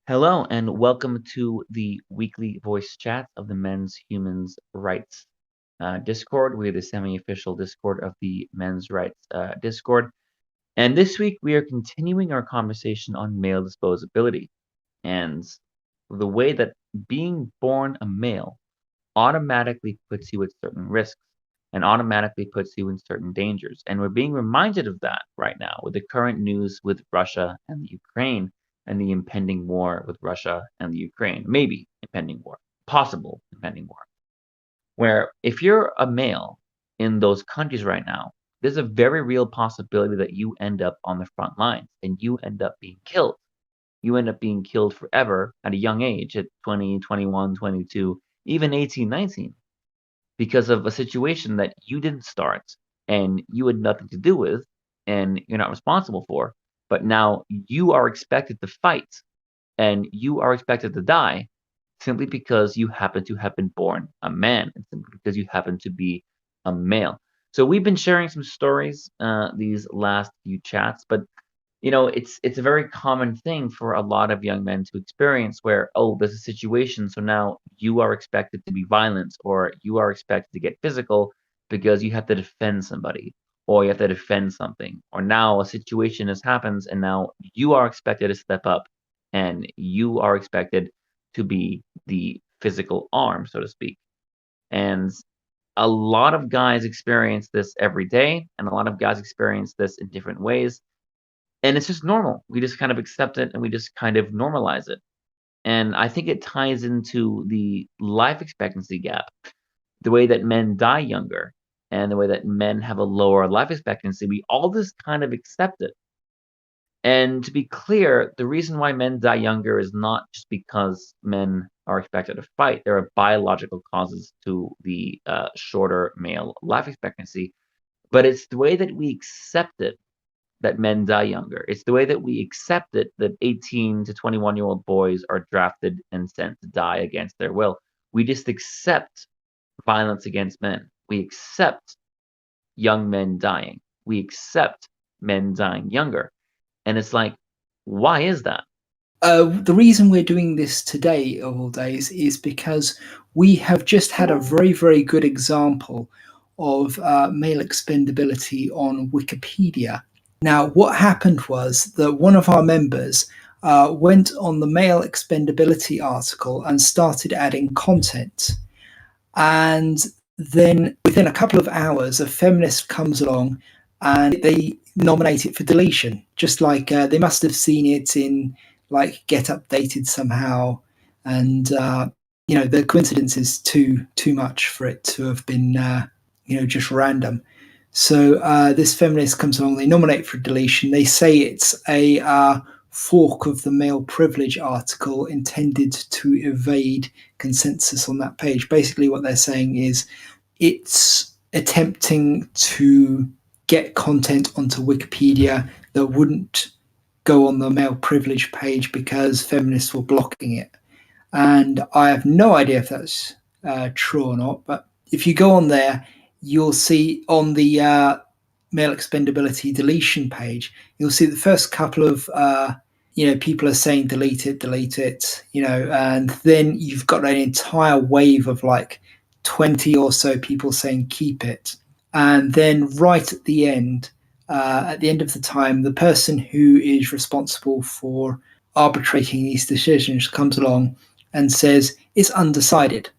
Hello, and welcome to the weekly voice chat of the Men's Humans Rights Discord. We're the semi official Discord of the Men's Rights Discord. And this week we are continuing our conversation on male disposability and the way that being born a male automatically puts you at certain risks and automatically puts you in certain dangers. And we're being reminded of that right now with the current news with Russia and the Ukraine and the impending war with Russia and the Ukraine. Maybe impending war, possible impending war. Where if you're a male in those countries right now, there's a very real possibility that you end up on the front lines and you end up being killed. You end up being killed forever at a young age, at 20, 21, 22, even 18, 19, because of a situation that you didn't start and you had nothing to do with and you're not responsible for. But now you are expected to fight and you are expected to die simply because you happen to have been born a man and simply because you happen to be a male. So we've been sharing some stories these last few chats, but it's a very common thing for a lot of young men to experience where, oh, there's a situation, so now you are expected to be violent or you are expected to get physical because you have to defend somebody or you have to defend something. Or now a situation has happened and now you are expected to step up and you are expected to be the physical arm, so to speak. And a lot of guys experience this every day, and a lot of guys experience this in different ways. And it's just normal. We just kind of accept it and we just kind of normalize it. And I think it ties into the life expectancy gap, the way that men die younger and the way that men have a lower life expectancy. We all just kind of accept it. And to be clear, the reason why men die younger is not just because men are expected to fight. There are biological causes to the shorter male life expectancy, but it's the way that we accept it that men die younger. It's the way that we accept it that 18 to 21-year-old boys are drafted and sent to die against their will. We just accept violence against men. We accept young men dying. We accept men dying younger. And it's like, why is that? The reason we're doing this today, of all days, is because we have just had a very, very good example of male expendability on Wikipedia. Now, what happened was that one of our members went on the male expendability article and started adding content. And then within a couple of hours, a feminist comes along and they nominate it for deletion, just like they must have seen it in like Get Updated somehow. And the coincidence is too much for it to have been just random. So this feminist comes along, they nominate for deletion. They say it's a fork of the male privilege article intended to evade consensus on that page. Basically, what they're saying is it's attempting to get content onto Wikipedia that wouldn't go on the male privilege page because feminists were blocking it. And I have no idea if that's true or not, but if you go on there, you'll see on the male expendability deletion page, you'll see the first couple of people are saying delete it, and then you've got an entire wave of like 20 or so people saying keep it. And then right at the end of the time, the person who is responsible for arbitrating these decisions comes along and says it's undecided,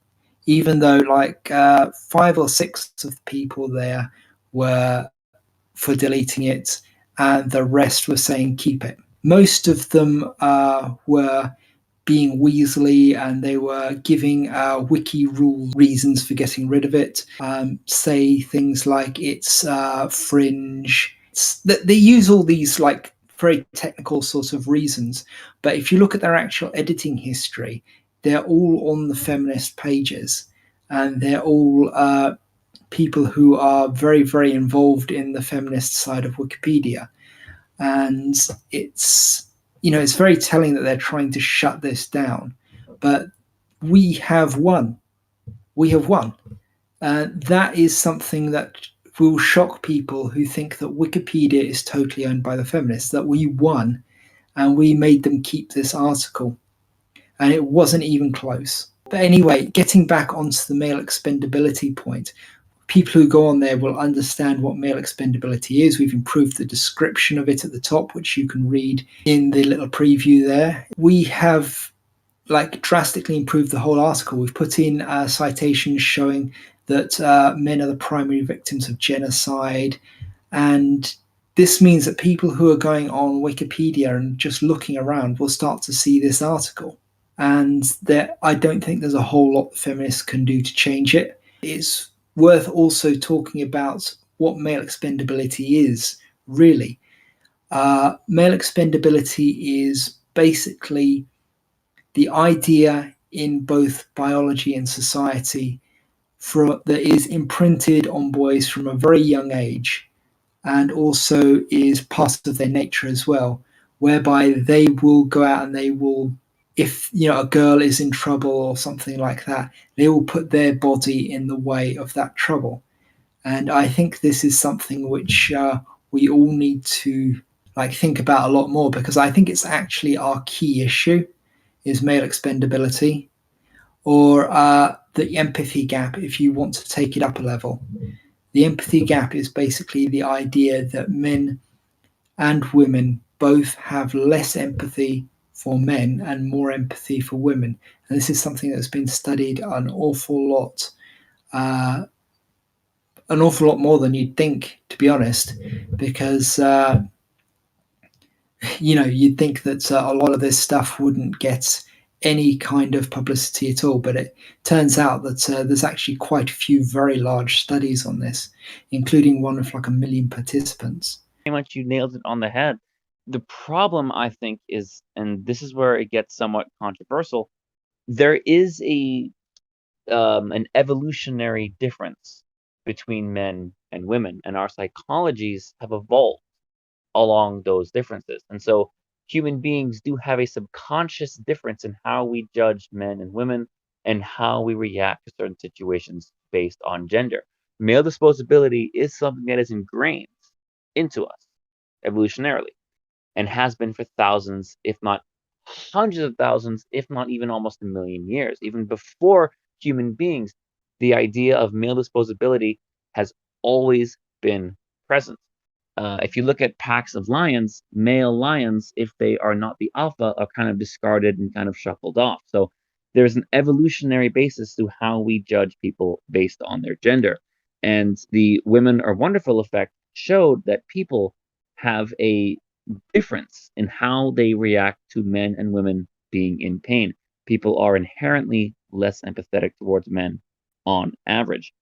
even though like 5 or 6 of the people there were for deleting it and the rest were saying keep it. Most of them were being weaselly and they were giving wiki rule reasons for getting rid of it. Say things like it's fringe. They use all these like very technical sorts of reasons, but if you look at their actual editing history, they're all on the feminist pages and they're all people who are very, very involved in the feminist side of Wikipedia. And it's very telling that they're trying to shut this down. But we have won. We have won. That is something that will shock people who think that Wikipedia is totally owned by the feminists, that we won and we made them keep this article. and it wasn't even close. But anyway, getting back onto the male expendability point, people who go on there will understand what male expendability is. We've improved the description of it at the top, which you can read in the little preview there. We have drastically improved the whole article. We've put in citations showing that men are the primary victims of genocide, and this means that people who are going on Wikipedia and just looking around will start to see this article. And I don't think there's a whole lot feminists can do to change it. It's worth also talking about what male expendability is, really. Male expendability is basically the idea in both biology and society that is imprinted on boys from a very young age, and also is part of their nature as well, whereby they will go out and they will, if a girl is in trouble or something like that, they will put their body in the way of that trouble. And I think this is something which we all need to think about a lot more, because I think it's actually our key issue is male expendability, or the empathy gap, if you want to take it up a level. The empathy gap is basically the idea that men and women both have less empathy for men and more empathy for women. And this is something that's been studied an awful lot more than you'd think, to be honest, because you'd think that a lot of this stuff wouldn't get any kind of publicity at all, but it turns out that there's actually quite a few very large studies on this, including one with 1 million participants. Pretty much you nailed it on the head. The problem, I think, is, and this is where it gets somewhat controversial, there is an evolutionary difference between men and women, and our psychologies have evolved along those differences. And so human beings do have a subconscious difference in how we judge men and women and how we react to certain situations based on gender. Male disposability is something that is ingrained into us evolutionarily and has been for thousands, if not hundreds of thousands, if not even almost a million years. Even before human beings, the idea of male disposability has always been present. If you look at packs of lions, male lions, if they are not the alpha, are kind of discarded and kind of shuffled off. So there's an evolutionary basis to how we judge people based on their gender. And the Women Are Wonderful effect showed that people have a difference in how they react to men and women being in pain. People are inherently less empathetic towards men on average.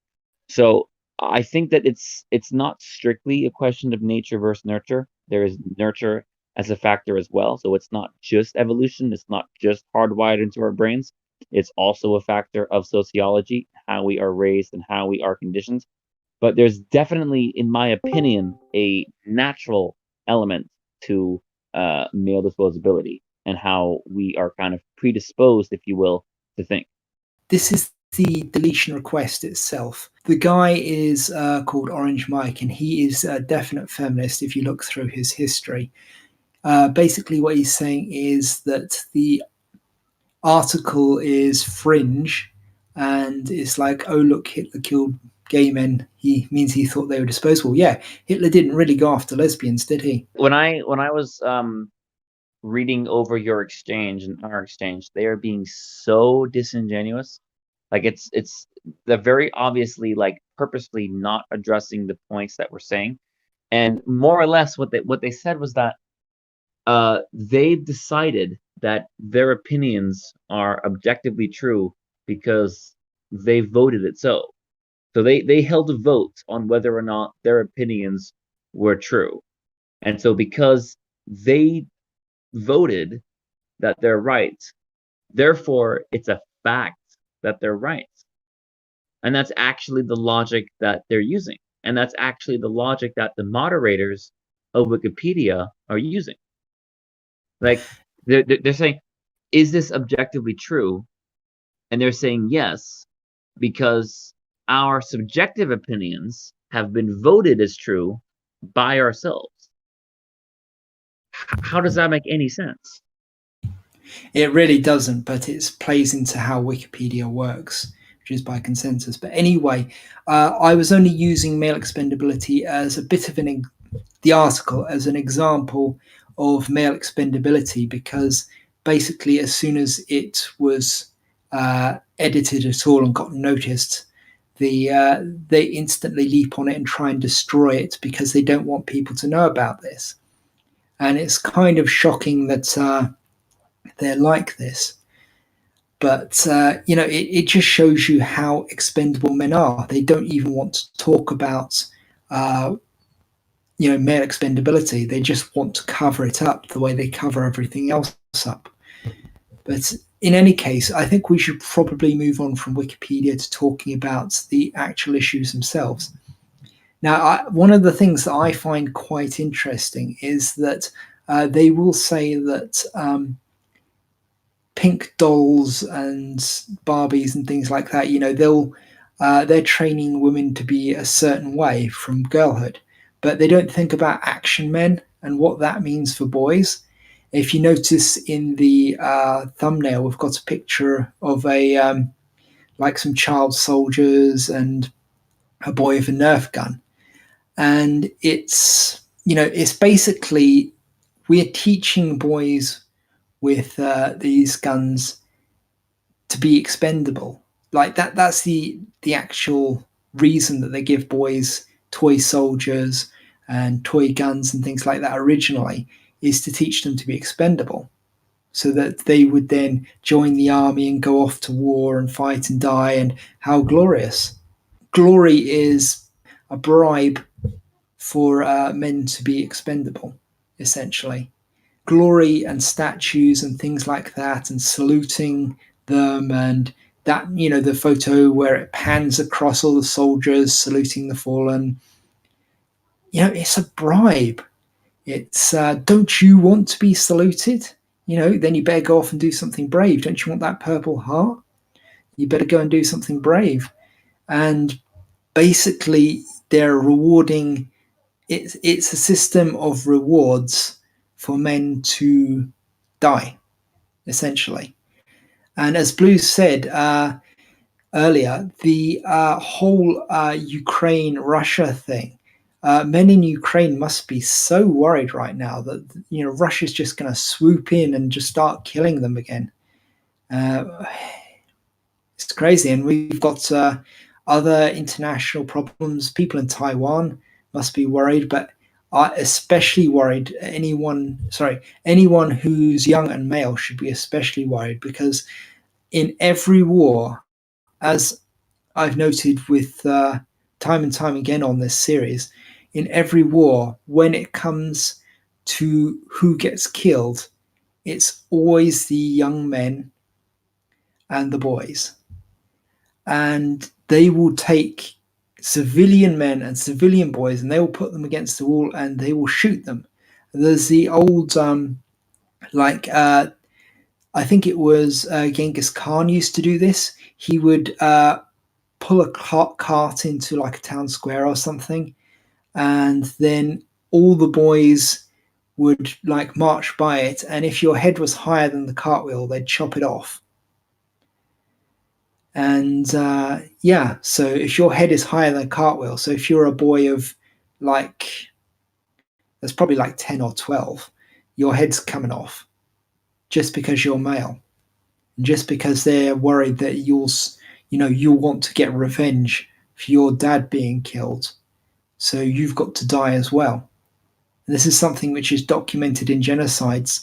So I think that it's not strictly a question of nature versus nurture. There is nurture as a factor as well. So it's not just evolution. It's not just hardwired into our brains. It's also a factor of sociology, how we are raised and how we are conditioned. But there's definitely, in my opinion, a natural element to male disposability and how we are kind of predisposed, if you will, to think. This is the deletion request itself. The guy is called Orange Mike, and he is a definite feminist if you look through his history. Basically, what he's saying is that the article is fringe, and it's like, oh, look, Hitler killed gay men. He means he thought they were disposable. Yeah, Hitler didn't really go after lesbians, did he? When I was reading over your exchange and our exchange, they are being so disingenuous. Like they're very obviously purposely not addressing the points that we're saying. And more or less what they said was that they've decided that their opinions are objectively true because they voted it so. So they held a vote on whether or not their opinions were true. And so because they voted that they're right, therefore it's a fact that they're right. And that's actually the logic that they're using. And that's actually the logic that the moderators of Wikipedia are using. Like they're saying, is this objectively true? And they're saying yes, because our subjective opinions have been voted as true by ourselves. How does that make any sense? It really doesn't, but it plays into how Wikipedia works, which is by consensus. But anyway, I was only using male expendability as a bit of the article as an example of male expendability, because basically as soon as it was edited at all and got noticed, they instantly leap on it and try and destroy it because they don't want people to know about this. And it's kind of shocking that they're like this. But it just shows you how expendable men are. They don't even want to talk about uh, male expendability. They just want to cover it up the way they cover everything else up. But in any case, I think we should probably move on from Wikipedia to talking about the actual issues themselves. Now, one of the things that I find quite interesting is that they will say that pink dolls and Barbies and things like that, they're training women to be a certain way from girlhood, but they don't think about action men and what that means for boys. If you notice in the thumbnail, we've got a picture of like some child soldiers and a boy with a Nerf gun, and it's basically we're teaching boys with these guns to be expendable. Like that's the actual reason that they give boys toy soldiers and toy guns and things like that originally, is to teach them to be expendable, so that they would then join the army and go off to war and fight and die. And how glorious. Glory is a bribe for men to be expendable, essentially. Glory and statues and things like that, and saluting them, and that, the photo where it pans across all the soldiers saluting the fallen, it's a bribe. It's don't you want to be saluted? Then you better go off and do something brave. Don't you want that Purple Heart? You better go and do something brave. And basically they're rewarding. It's a system of rewards for men to die, essentially. And as Blue said earlier, the whole Ukraine-Russia thing, men in Ukraine must be so worried right now that Russia's just going to swoop in and just start killing them again. It's crazy, and we've got other international problems. People in Taiwan must be worried, but especially worried. Anyone who's young and male should be especially worried, because in every war, as I've noted with time and time again on this series, in every war, when it comes to who gets killed, it's always the young men and the boys. And they will take civilian men and civilian boys, and they will put them against the wall and they will shoot them. There's the old I think it was Genghis Khan used to do this. He would pull a cart into like a town square or something, and then all the boys would like march by it, and if your head was higher than the cartwheel, they'd chop it off. And so if your head is higher than a cartwheel, so if you're a boy of like, there's probably like 10 or 12, your head's coming off just because you're male, and just because they're worried that you'll want to get revenge for your dad being killed, so you've got to die as well. And this is something which is documented in genocides.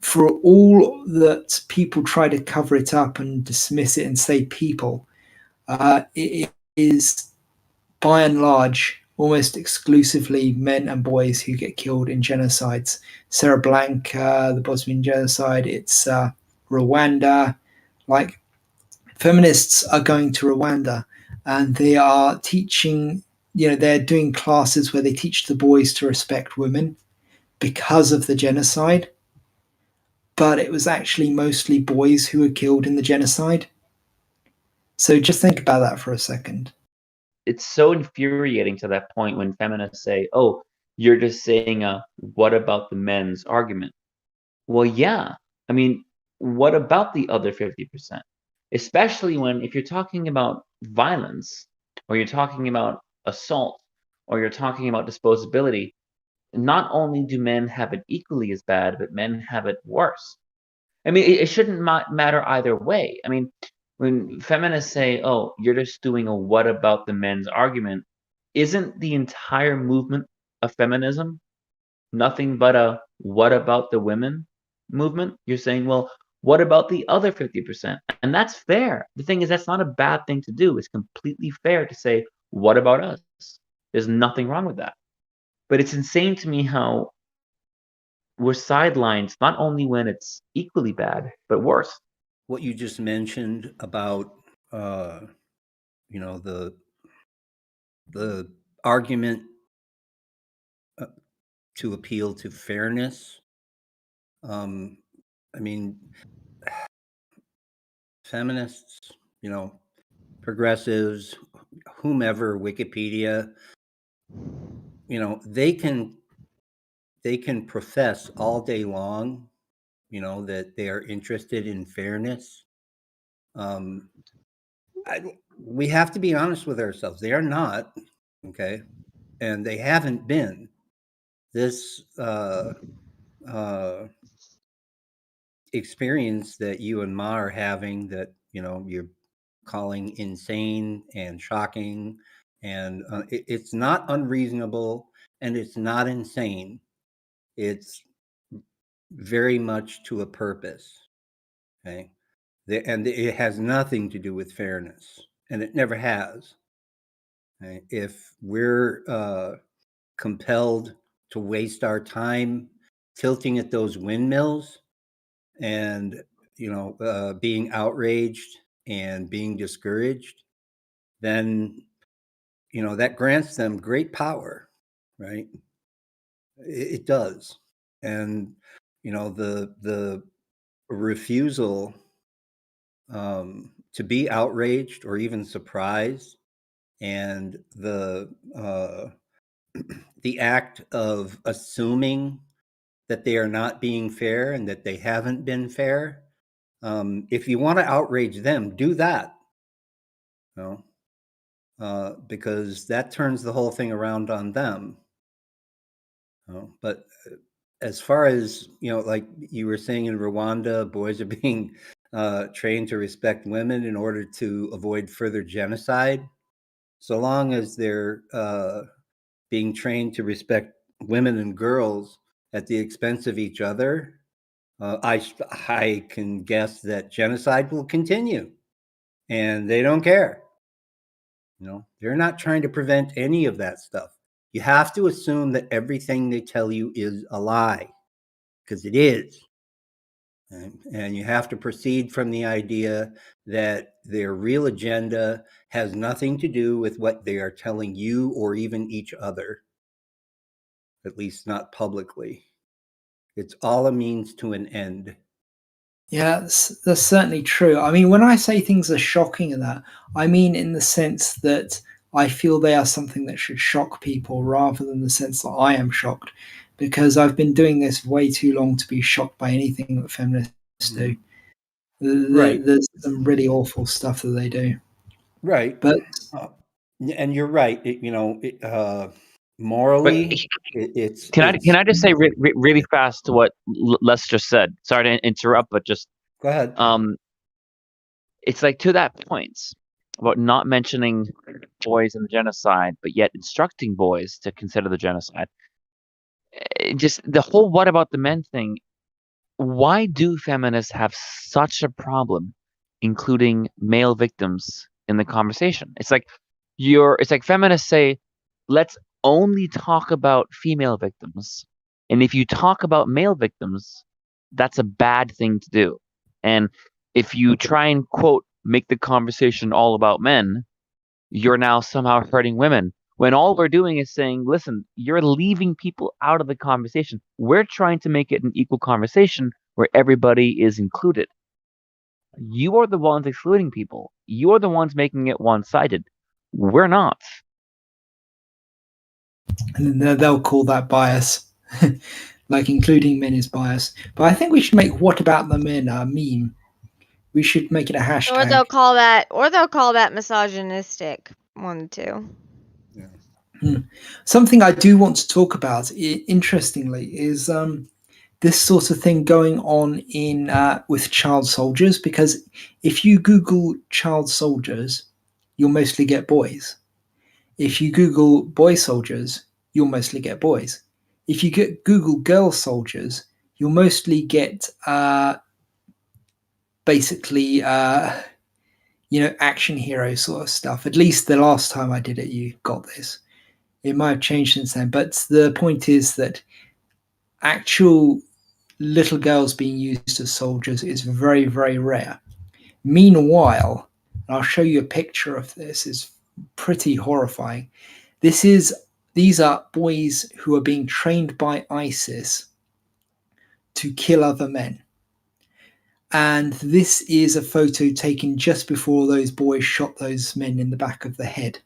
For all that people try to cover it up and dismiss it and say people, it is by and large almost exclusively men and boys who get killed in genocides. Srebrenica, the Bosnian genocide, it's Rwanda. Like, feminists are going to Rwanda and they are teaching, they're doing classes where they teach the boys to respect women because of the genocide. But it was actually mostly boys who were killed in the genocide. So just think about that for a second. It's so infuriating to that point when feminists say, "Oh, you're just saying a what about the men's argument." Well, yeah. I mean, what about the other 50%? Especially if you're talking about violence, or you're talking about assault, or you're talking about disposability, not only do men have it equally as bad, but men have it worse. I mean, it shouldn't matter either way. I mean, when feminists say, "Oh, you're just doing a what about the men's argument," isn't the entire movement of feminism nothing but a what about the women movement? You're saying, well, what about the other 50%? And that's fair. The thing is, that's not a bad thing to do. It's completely fair to say, what about us? There's nothing wrong with that. But it's insane to me how we're sidelined not only when it's equally bad, but worse. What you just mentioned about the argument to appeal to fairness. I mean, feminists, progressives, whomever, Wikipedia, they can profess all day long, that they are interested in fairness. We have to be honest with ourselves. They are not, okay, and they haven't been. This experience that you and Ma are having, that you're calling insane and shocking, and it's not unreasonable, and it's not insane. It's very much to a purpose. Okay, and it has nothing to do with fairness, and it never has. Okay? If we're compelled to waste our time tilting at those windmills and being outraged and being discouraged, then that grants them great power, right? It does. And the refusal to be outraged or even surprised, and the act of assuming that they are not being fair and that they haven't been fair. If you want to outrage them, do that. Because that turns the whole thing around on them. But as far as, like you were saying, in Rwanda, boys are being trained to respect women in order to avoid further genocide. So long as they're being trained to respect women and girls at the expense of each other, I can guess that genocide will continue, and they don't care. They're not trying to prevent any of that stuff. You have to assume that everything they tell you is a lie, because it is. And you have to proceed from the idea that their real agenda has nothing to do with what they are telling you or even each other, at least not publicly. It's all a means to an end. Yeah, that's certainly true. I mean, when I say things are shocking and that, I mean in the sense that I feel they are something that should shock people rather than the sense that I am shocked, because I've been doing this way too long to be shocked by anything that feminists do. Right. There's some really awful stuff that they do. Right. But And you're right. Morally, But it's can I just say really fast to what Les just said? Sorry to interrupt, but just go ahead. It's like, to that point about not mentioning boys in the genocide, but yet instructing boys to consider the genocide. Just the whole "what about the men" thing. Why do feminists have such a problem including male victims in the conversation? It's like feminists say, let's only talk about female victims. And if you talk about male victims, that's a bad thing to do. And if you try and, quote, make the conversation all about men, you're now somehow hurting women. When all we're doing is saying, listen, you're leaving people out of the conversation. We're trying to make it an equal conversation where everybody is included. You are the ones excluding people. You're the ones making it one-sided. We're not. and they'll call that bias. like including men is bias. But I think we should make "What About the Men" a meme. We should make it a Or hashtag. they'll call that misogynistic one too. Something I do want to talk about, interestingly, is this sort of thing going on in with child soldiers. Because if you Google child soldiers, you'll mostly get boys. If you Google boy soldiers, you'll mostly get boys. If you Google girl soldiers, you'll mostly get basically action hero sort of stuff. At least the last time I did it, you got this. It might have changed since then, but the point is that actual little girls being used as soldiers is very, very rare. Meanwhile, and I'll show you a picture of this, is pretty horrifying. These are boys who are being trained by ISIS to kill other men. And this is a photo taken just before those boys shot those men in the back of the head.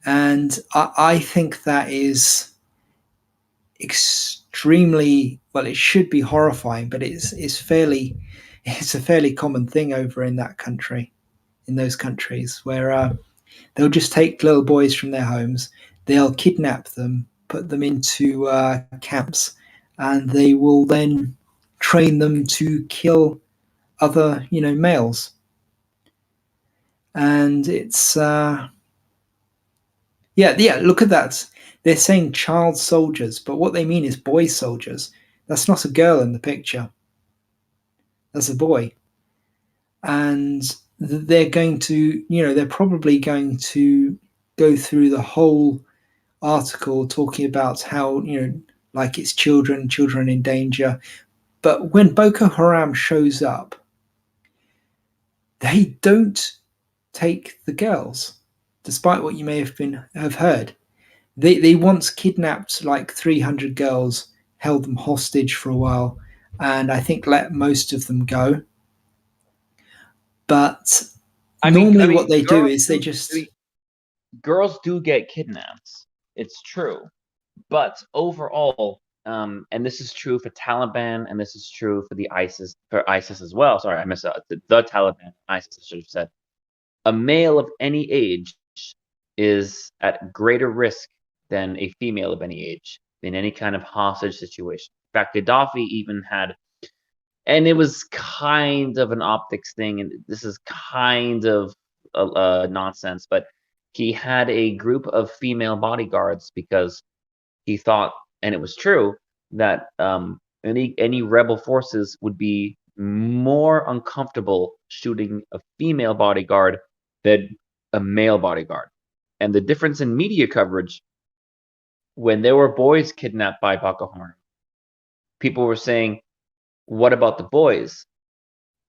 And I think that is extremely, well, it should be horrifying, but it's a fairly common thing over in that country, in those countries, where they'll just take little boys from their homes, they'll kidnap them, put them into camps, and they will then train them to kill other, males. And it's yeah, look at that. They're saying child soldiers, but what they mean is boy soldiers. That's not a girl in the picture. That's a boy. And they're going to, they're probably going to go through the whole article talking about how, like it's children in danger. But when Boko Haram shows up, they don't take the girls, despite what you may have heard. They once kidnapped like 300 girls, held them hostage for a while, and I think let most of them go. But normally what they do is they just... girls do get kidnapped. It's true. But overall, and this is true for Taliban, and this is true for ISIS as well. Sorry, I missed out. The Taliban, ISIS, I should have said. A male of any age is at greater risk than a female of any age in any kind of hostage situation. In fact, Gaddafi even had, and it was kind of an optics thing, and this is kind of nonsense, but he had a group of female bodyguards because he thought, and it was true, that any rebel forces would be more uncomfortable shooting a female bodyguard than a male bodyguard. And the difference in media coverage, when there were boys kidnapped by Boko Haram, people were saying, what about the boys?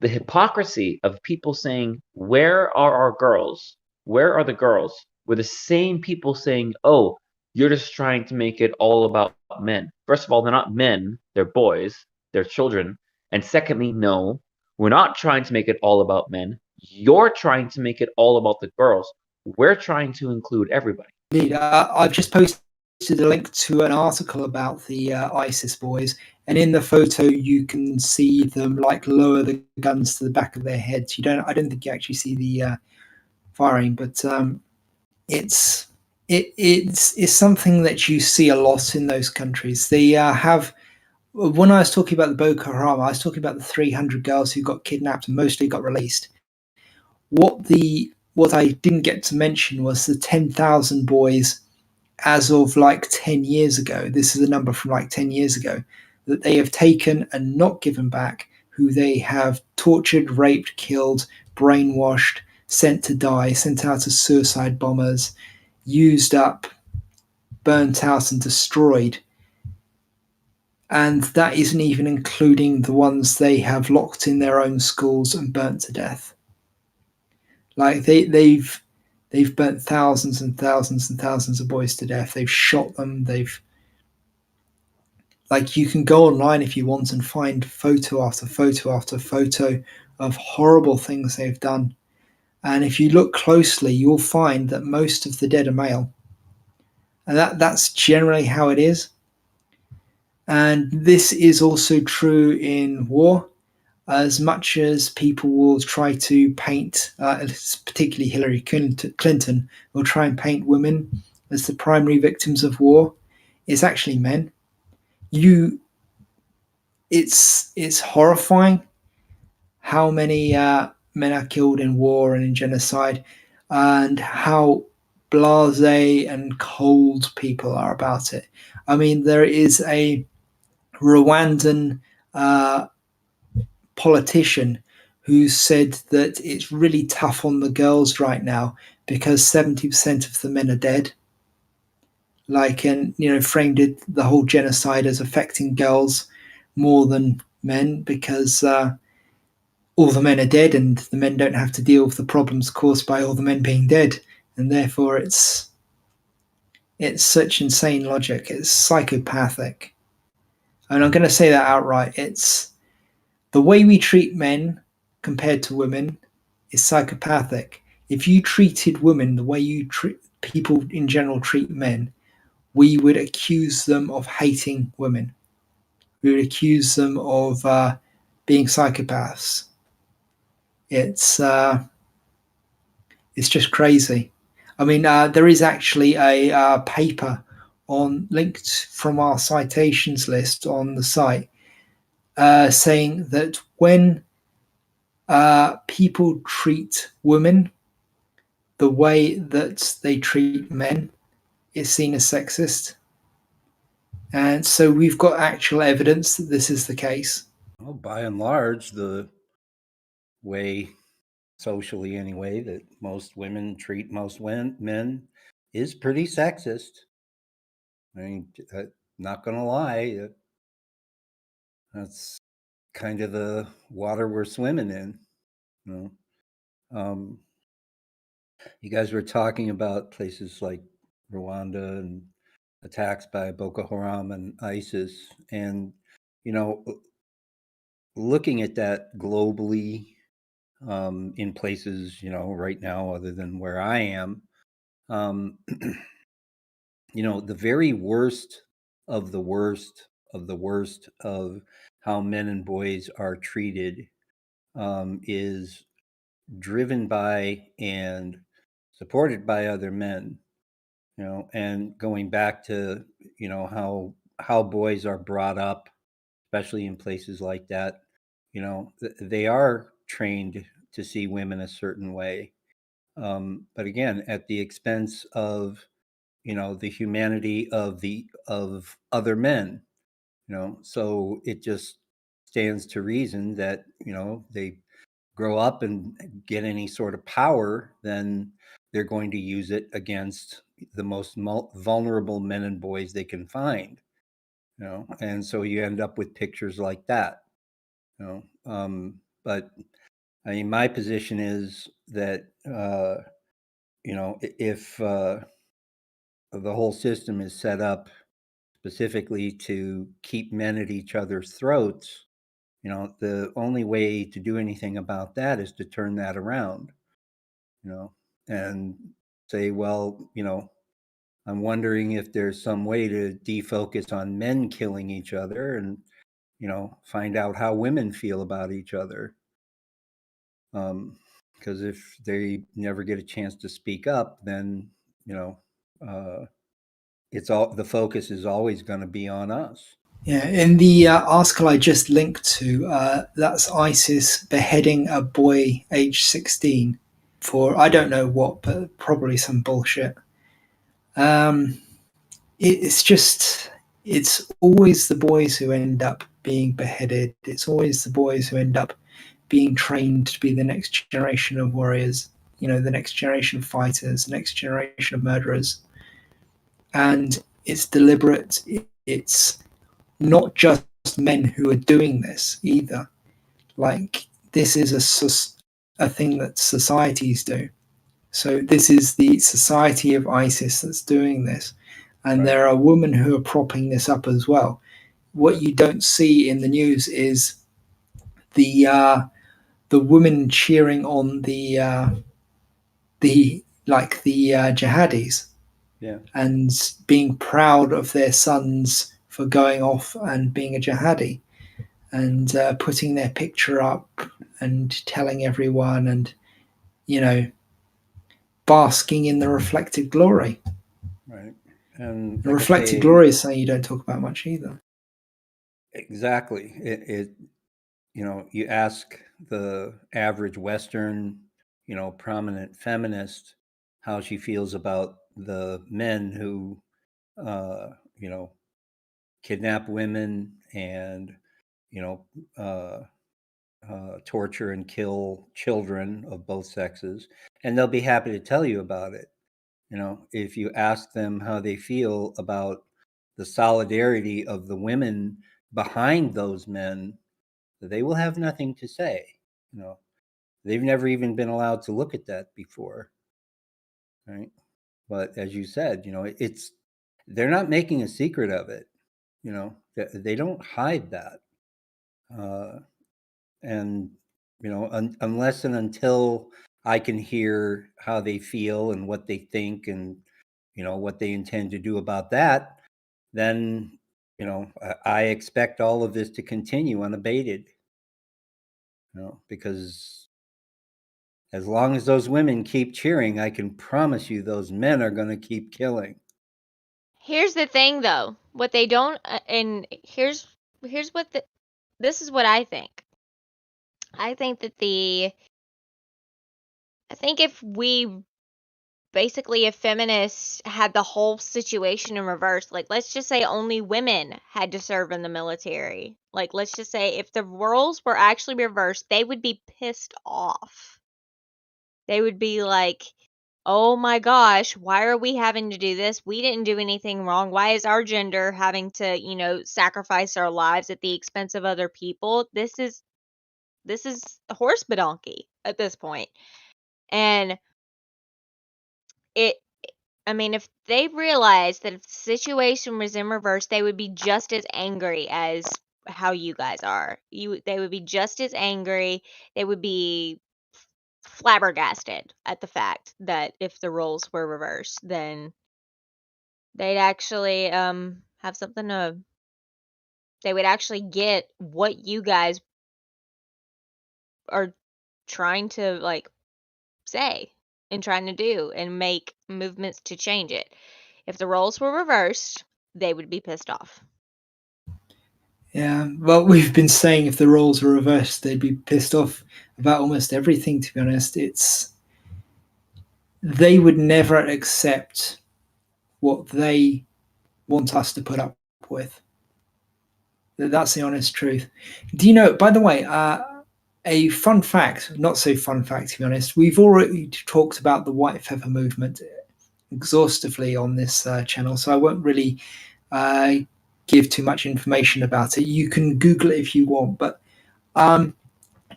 The hypocrisy of people saying, where are our girls? Where are the girls? Were the same people saying, oh, you're just trying to make it all about men. First of all, they're not men, they're boys, they're children. And secondly, no, we're not trying to make it all about men. You're trying to make it all about the girls. We're trying to include everybody. Indeed. I've just posted a link to an article about the ISIS boys, and in the photo you can see them like lower the guns to the back of their heads. I don't think you actually see the firing, but it's something that you see a lot in those countries. They have. When I was talking about the Boko Haram, I was talking about the 300 girls who got kidnapped and mostly got released. What I didn't get to mention was the 10,000 boys as of like 10 years ago. This is a number from like 10 years ago that they have taken and not given back, who they have tortured, raped, killed, brainwashed, sent to die, sent out as suicide bombers, used up, burnt out and destroyed. And that isn't even including the ones they have locked in their own schools and burnt to death. Like they've burnt thousands and thousands and thousands of boys to death. They've shot them. Like, you can go online if you want and find photo after photo after photo of horrible things they've done. And if you look closely, you'll find that most of the dead are male. And that's generally how it is. And this is also true in war. As much as people will try to paint, particularly Hillary Clinton, will try and paint women as the primary victims of war, it's actually men. It's horrifying how many men are killed in war and in genocide, and how blasé and cold people are about it. I mean, there is a Rwandan politician who said that it's really tough on the girls right now because 70% of the men are dead. Framed it, the whole genocide as affecting girls more than men because all the men are dead and the men don't have to deal with the problems caused by all the men being dead. And therefore it's such insane logic. It's psychopathic. And I'm going to say that outright. It's the way we treat men compared to women is psychopathic. If you treated women the way you treat people in general treat men, we would accuse them of hating women. We would accuse them of being psychopaths. It's just crazy. I mean, there is actually a paper linked from our citations list on the site saying that when people treat women the way that they treat men is seen as sexist. And so we've got actual evidence that this is the case. Well, by and large, the way, socially anyway, that most women treat most men is pretty sexist. I mean, not going to lie, that's kind of the water we're swimming in. You know? You guys were talking about places like Rwanda and attacks by Boko Haram and ISIS. And, looking at that globally, in places, right now, other than where I am, the very worst of the worst of the worst of how men and boys are treated is driven by and supported by other men. And going back to how boys are brought up, especially in places like that, they are trained to see women a certain way, but again, at the expense of the humanity of other men. So it just stands to reason that they grow up and get any sort of power, then they're going to use it against the most vulnerable men and boys they can find. And so you end up with pictures like that. But I mean, my position is that if the whole system is set up specifically to keep men at each other's throats, the only way to do anything about that is to turn that around, and say, well, I'm wondering if there's some way to defocus on men killing each other and, find out how women feel about each other. Because if they never get a chance to speak up, then, the focus is always going to be on us. Yeah, in the article I just linked to, that's ISIS beheading a boy age 16 for I don't know what, but probably some bullshit. It's always the boys who end up being beheaded. It's always the boys who end up being trained to be the next generation of warriors, the next generation of fighters, the next generation of murderers. And it's deliberate. It's not just men who are doing this either. Like, this is a thing that societies do. So this is the society of ISIS that's doing this. And Right. There are women who are propping this up as well. What you don't see in the news is the women cheering on the jihadis, Yeah. and being proud of their sons for going off and being a jihadi and putting their picture up and telling everyone and, basking in the reflected glory. Right. And The like I reflected say, glory is something you don't talk about much either. exactly. You ask the average Western, prominent feminist how she feels about the men who, uh, you know, kidnap women and, torture and kill children of both sexes, and they'll be happy to tell you about it. If you ask them how they feel about the solidarity of the women behind those men, they will have nothing to say. They've never even been allowed to look at that before, right? But as you said, they're not making a secret of it. They don't hide that, and unless and until I can hear how they feel and what they think and what they intend to do about that, then I expect all of this to continue unabated. Because as long as those women keep cheering, I can promise you those men are going to keep killing. Here's the thing, though. What they don't, and here's what this is what I think. I think that I think if we basically, if feminists had the whole situation in reverse, like let's just say only women had to serve in the military. Like let's just say if the roles were actually reversed, they would be pissed off. They would be like, "Oh my gosh, why are we having to do this? We didn't do anything wrong. Why is our gender having to, sacrifice our lives at the expense of other people? This is a horse badonky at this point." And it I mean, if they realized that if the situation was in reverse, they would be just as angry as how you guys are. They would be just as angry. They would be flabbergasted at the fact that if the roles were reversed, then they'd actually have something to. They would actually get what you guys are trying to say and trying to do and make movements to change it. If the roles were reversed, they would be pissed off. Yeah, well, we've been saying if the roles were reversed, they'd be pissed off about almost everything, to be honest. They would never accept what they want us to put up with. That's the honest truth. Do you know, by the way, a fun fact, not so fun fact, to be honest, we've already talked about the white feather movement exhaustively on this channel, so I won't really give too much information about it. You can Google it if you want, but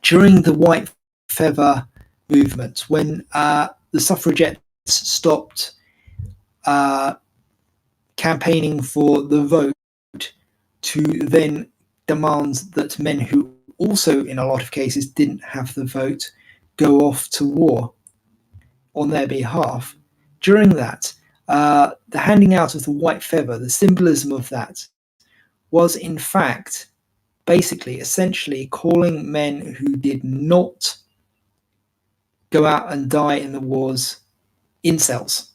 during the white feather movement, when the suffragettes stopped campaigning for the vote to then demand that men who also, in a lot of cases, didn't have the vote go off to war on their behalf. During that, the handing out of the white feather, the symbolism of that, was in fact basically essentially calling men who did not go out and die in the wars incels,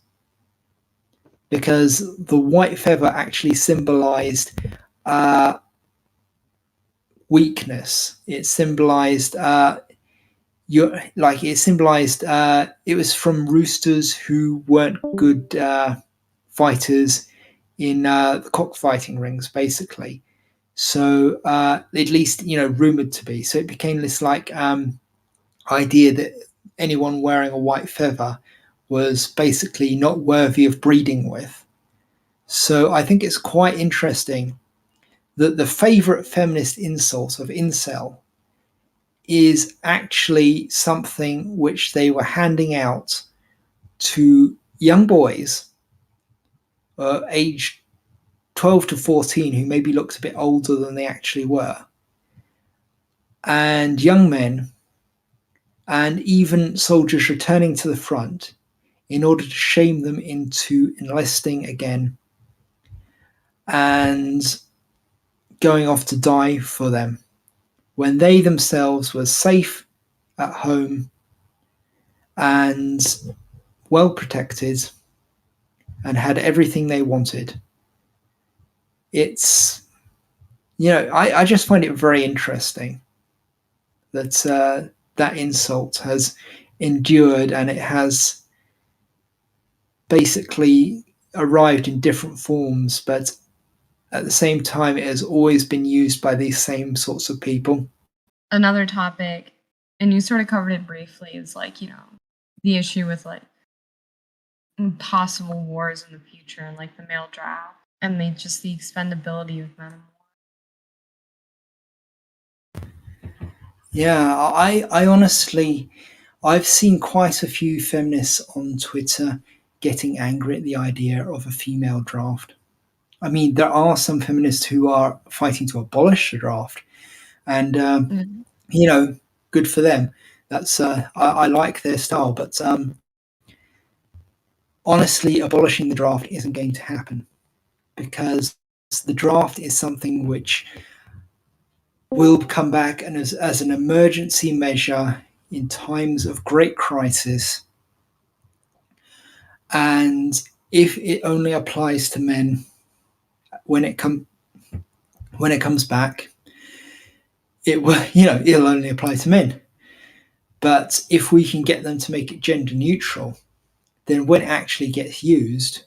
because the white feather actually symbolized weakness. It symbolized it was from roosters who weren't good fighters in the cockfighting rings, basically. So at least rumored to be. So it became this idea that anyone wearing a white feather was basically not worthy of breeding with. So I think it's quite interesting that the favorite feminist insult of incel is actually something which they were handing out to young boys aged 12 to 14 who maybe looked a bit older than they actually were, and young men, and even soldiers returning to the front in order to shame them into enlisting again and going off to die for them when they themselves were safe at home and well protected and had everything they wanted. It's, I just find it very interesting that that insult has endured, and it has basically arrived in different forms, but at the same time, it has always been used by these same sorts of people. Another topic, and you sort of covered it briefly, is the issue with possible wars in the future and the male draft and the expendability of men. Yeah, I honestly, I've seen quite a few feminists on Twitter getting angry at the idea of a female draft. I mean, there are some feminists who are fighting to abolish the draft, and good for them. That's I like their style, but honestly, abolishing the draft isn't going to happen because the draft is something which will come back and as an emergency measure in times of great crisis. And if it only applies to men when it comes back, it will, it'll only apply to men. But if we can get them to make it gender neutral, then when it actually gets used,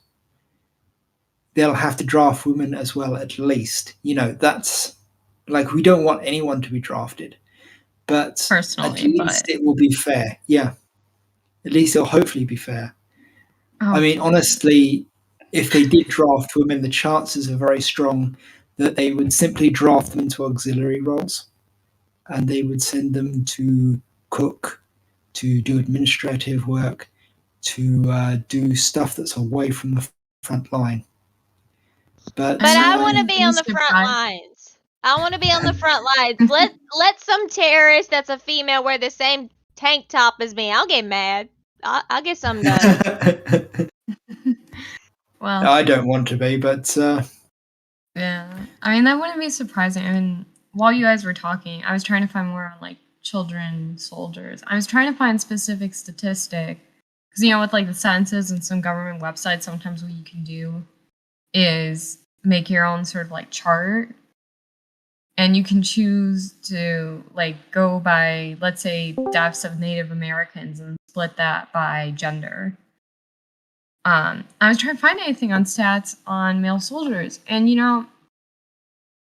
they'll have to draft women as well, at least. That's we don't want anyone to be drafted, but Personally, at least it will be fair. Yeah, at least it'll hopefully be fair. I mean, honestly, if they did draft women, the chances are very strong that they would simply draft them into auxiliary roles, and they would send them to cook, to do administrative work, to do stuff that's away from the front line. But I want to be on the front lines. I want to be on the front lines. Let some terrorist that's a female wear the same tank top as me. I'll get mad. I'll get something done. Well, I don't want to be, but yeah. I mean, that wouldn't be surprising. I mean, while you guys were talking, I was trying to find more on children soldiers. I was trying to find specific statistic because with the census and some government websites, sometimes what you can do is make your own sort of chart, and you can choose to go by, let's say, deaths of Native Americans and split that by gender. I was trying to find anything on stats on male soldiers, and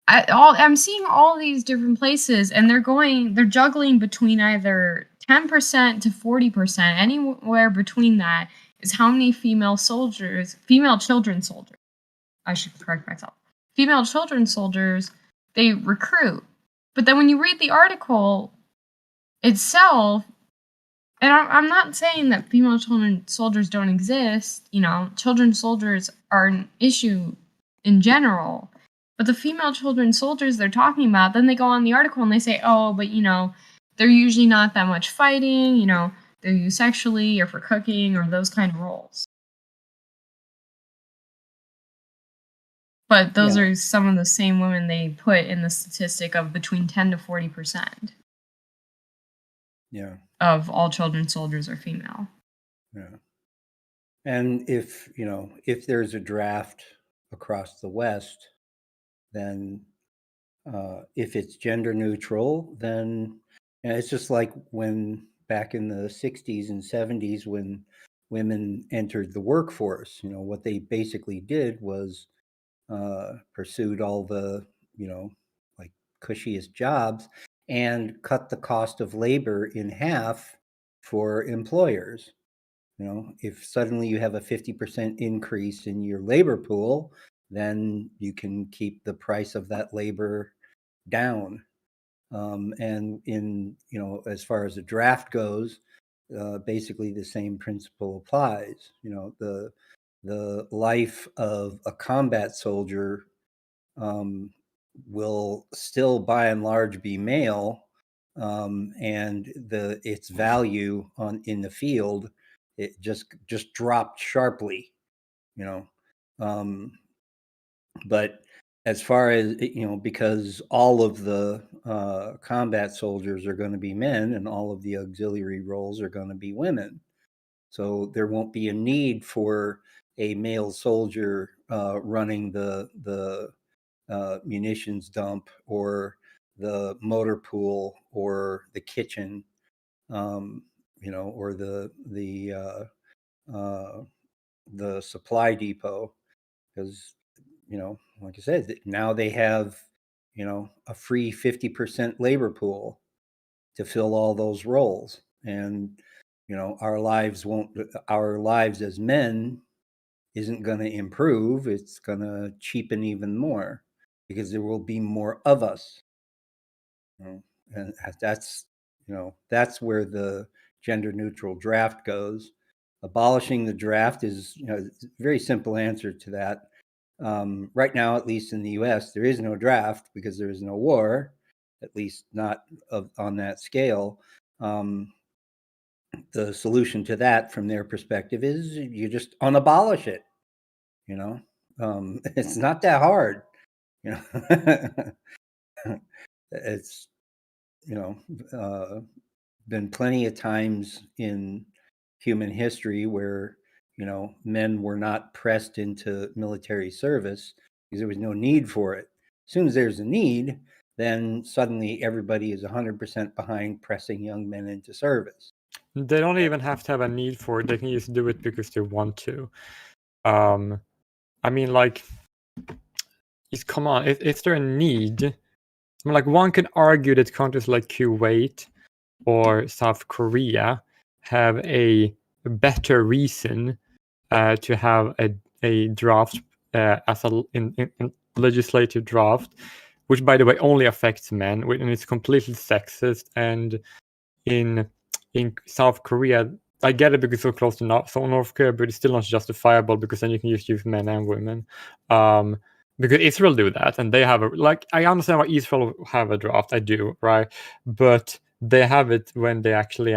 I'm seeing all these different places, and they're juggling between either 10% to 40%. Anywhere between that is how many female children soldiers. I should correct myself. Female children soldiers they recruit, but then when you read the article itself, and I'm not saying that female children soldiers don't exist. Children soldiers are an issue in general. But the female children soldiers they're talking about, then they go on the article and they say, oh, but they're usually not that much fighting, they're used sexually or for cooking or those kind of roles. But those are some of the same women they put in the statistic of between 10 to 40%. Yeah. Of all children soldiers are female. Yeah. And if there's a draft across the West, then if it's gender neutral, then it's just like when back in the 60s and 70s when women entered the workforce, what they basically did was pursued all the, cushiest jobs and cut the cost of labor in half for employers. If suddenly you have a 50% increase in your labor pool, then you can keep the price of that labor down. And in, as far as the draft goes, basically the same principle applies. The life of a combat soldier will still by and large be male, and its value in the field it just dropped sharply, but as far as, because all of the combat soldiers are going to be men and all of the auxiliary roles are going to be women. So there won't be a need for a male soldier running the munitions dump or the motor pool or the kitchen, or the supply depot, because like I said, now they have a free 50% labor pool to fill all those roles, and our lives as men isn't going to improve. It's going to cheapen even more because there will be more of us. And that's where the gender neutral draft goes. Abolishing the draft is a very simple answer to that. Right now, at least in the US, there is no draft because there is no war, at least not on that scale. The solution to that from their perspective is you just unabolish it. It's not that hard. It's been plenty of times in human history where men were not pressed into military service because there was no need for it. As soon as there's a need, then suddenly everybody is 100% behind pressing young men into service. They don't even have to have a need for it. They can just do it because they want to. I mean, like, come on, is there a need? I mean, like, one could argue that countries like Kuwait or South Korea have a better reason to have a draft as in legislative draft, which, by the way, only affects men, and it's completely sexist. And in South Korea, I get it because it's so close to North Korea, but it's still not justifiable because then you can just use men and women. Because Israel do that, and they have I understand why Israel have a draft, I do, right? But they have it when they actually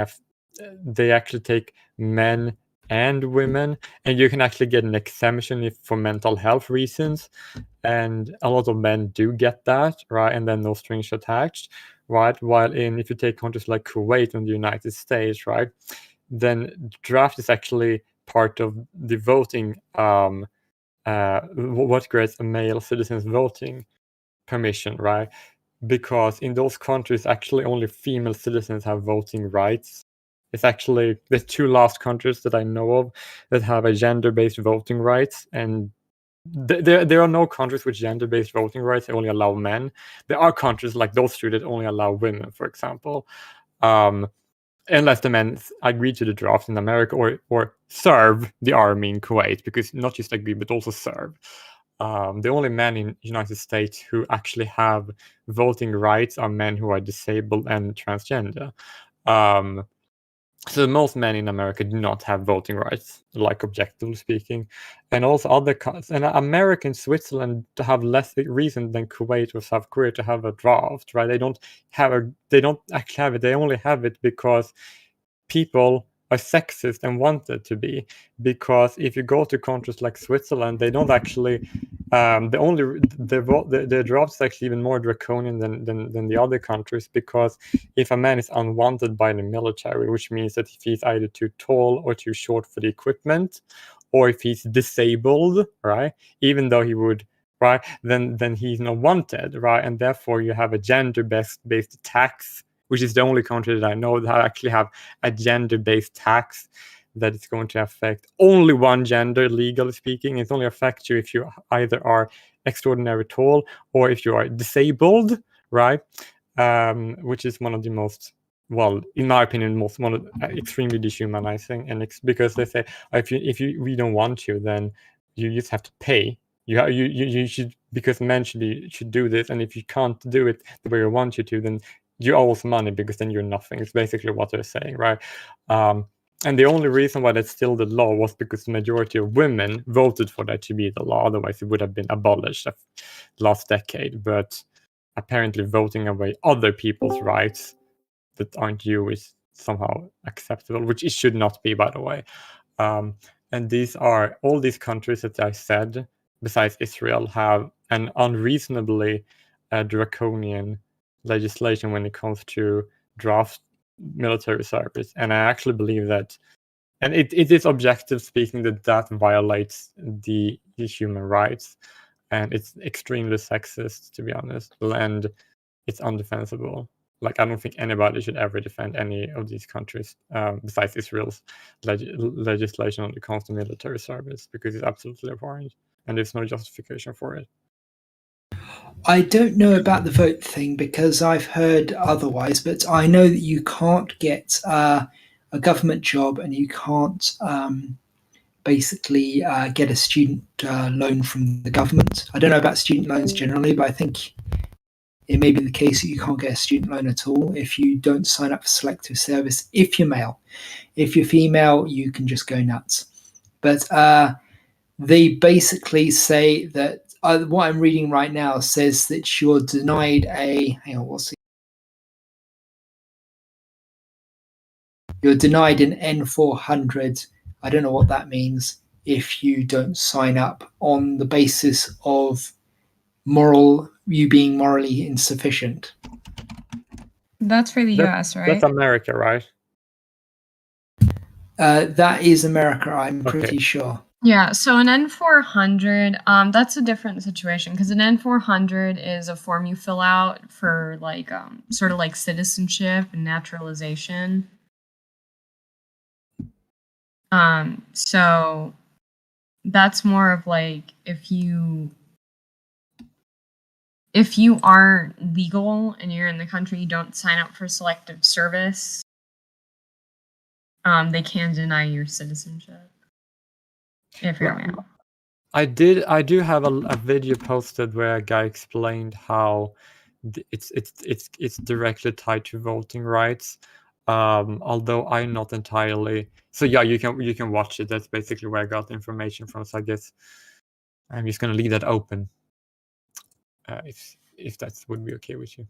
take men and women, and you can actually get an exemption for mental health reasons, and a lot of men do get that, right? And then no strings attached, right? While if you take countries like Kuwait and the United States, right, then draft is actually part of the voting, what grants a male citizen's voting permission, right? Because in those countries, actually only female citizens have voting rights. It's actually the two last countries that I know of that have a gender-based voting rights, and there are no countries with gender-based voting rights that only allow men. There are countries like those two that only allow women, for example, unless the men agree to the draft in America or serve the army in Kuwait, because not just agree but also serve. The only men in the United States who actually have voting rights are men who are disabled and transgender. So most men in America do not have voting rights, like objectively speaking, and also and America and Switzerland have less reason than Kuwait or South Korea to have a draft, right? They don't actually have it. They only have it because people are sexist and want it to be. Because if you go to countries like Switzerland, they don't actually. The draft is actually even more draconian than the other countries, because if a man is unwanted by the military, which means that if he's either too tall or too short for the equipment, or if he's disabled, right, even though he would, right, then he's not wanted, right, and therefore you have a gender-based tax, which is the only country that I know that actually have a gender-based tax that is going to affect only one gender, legally speaking. It only affects you if you either are extraordinarily tall or if you are disabled, right? Which is one of the most, well, in my opinion, extremely dehumanizing. And it's because they say, we don't want you, then you just have to pay. You should, because men should do this, and if you can't do it the way we want you to, then you owe us money, because then you're nothing. It's basically what they're saying, right? And the only reason why that's still the law was because the majority of women voted for that to be the law. Otherwise, it would have been abolished last decade. But apparently, voting away other people's rights that aren't you is somehow acceptable, which it should not be, by the way. And these are all these countries that I said, besides Israel, have an unreasonably draconian legislation when it comes to draft military service. And I actually believe that, and it is objective speaking, that violates the human rights, and it's extremely sexist, to be honest, and it's undefensible. Like, I don't think anybody should ever defend any of these countries besides Israel's legislation when it comes to military service, because it's absolutely abhorrent and there's no justification for it. I don't know about the vote thing because I've heard otherwise, but I know that you can't get a government job and you can't basically get a student loan from the government. I don't know about student loans generally, but I think it may be the case that you can't get a student loan at all if you don't sign up for selective service if you're male. If you're female, you can just go nuts. But they basically say that what I'm reading right now says that you're denied you're denied an N400. I don't know what that means if you don't sign up on the basis of you being morally insufficient. That's for the US, right? That's America, right? That is America, I'm Okay. pretty sure. Yeah, so an N400, that's a different situation because an N400 is a form you fill out for like sort of like citizenship and naturalization. So that's more of like if you aren't legal and you're in the country, you don't sign up for selective service, they can deny your citizenship if you're a male. I do have a video posted where a guy explained how it's directly tied to voting rights. Although I'm not entirely. So yeah, you can watch it. That's basically where I got the information from. So I guess I'm just gonna leave that open. If that would be okay with you.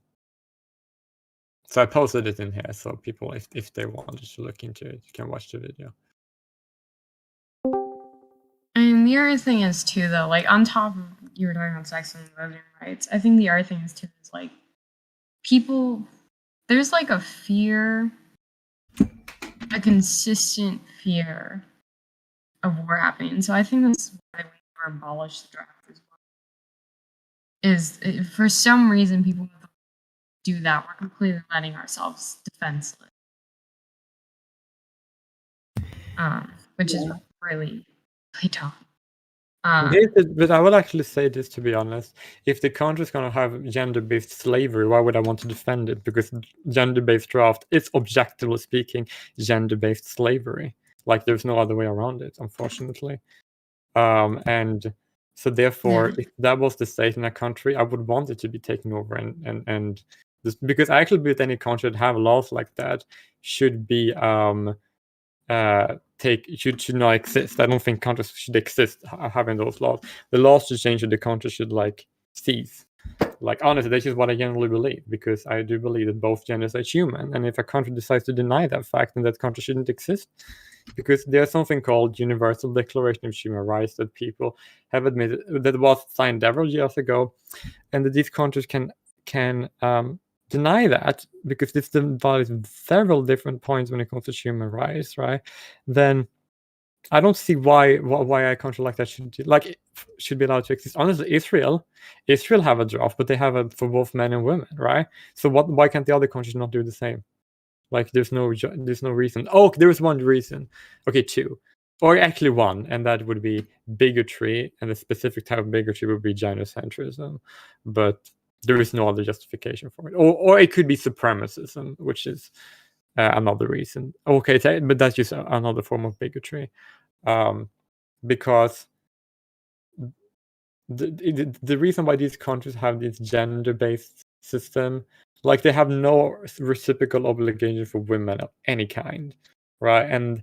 So I posted it in here, so people, if they wanted to look into it, you can watch the video. And the other thing is too, though, like on top of you were talking about sex and voting rights, I think the other thing is too is like there's like a fear, a consistent fear of war happening. So I think that's why we never abolish the draft as well. For some reason people do that, we're completely letting ourselves defenseless, which is really tough. But I would actually say this, to be honest. If the country's going to have gender-based slavery, why would I want to defend it? Because gender-based draft is, objectively speaking, gender-based slavery. Like, there's no other way around it, unfortunately. And so therefore, if that was the state in a country, I would want it to be taken over and this, because I actually believe any country that have laws like that should be should not exist. I don't think countries should exist having those laws. The laws should change, and the country should like cease. Like, honestly, that's just what I generally believe, because I do believe that both genders are human, and if a country decides to deny that fact, then that country shouldn't exist. Because there's something called Universal Declaration of Human Rights that people have admitted that was signed several years ago, and that these countries can deny that because this values several different points when it comes to human rights, right? Then I don't see why a country like that should be allowed to exist. Honestly, Israel have a draft, but they have it for both men and women, right? So why can't the other countries not do the same? Like, there's no reason. Oh, there is one reason. Okay, two. Or actually one, and that would be bigotry, and the specific type of bigotry would be genocentrism. But there is no other justification for it. Or it could be supremacism, which is another reason. Okay, but that's just another form of bigotry. Because the reason why these countries have this gender-based system, like, they have no reciprocal obligation for women of any kind, right? And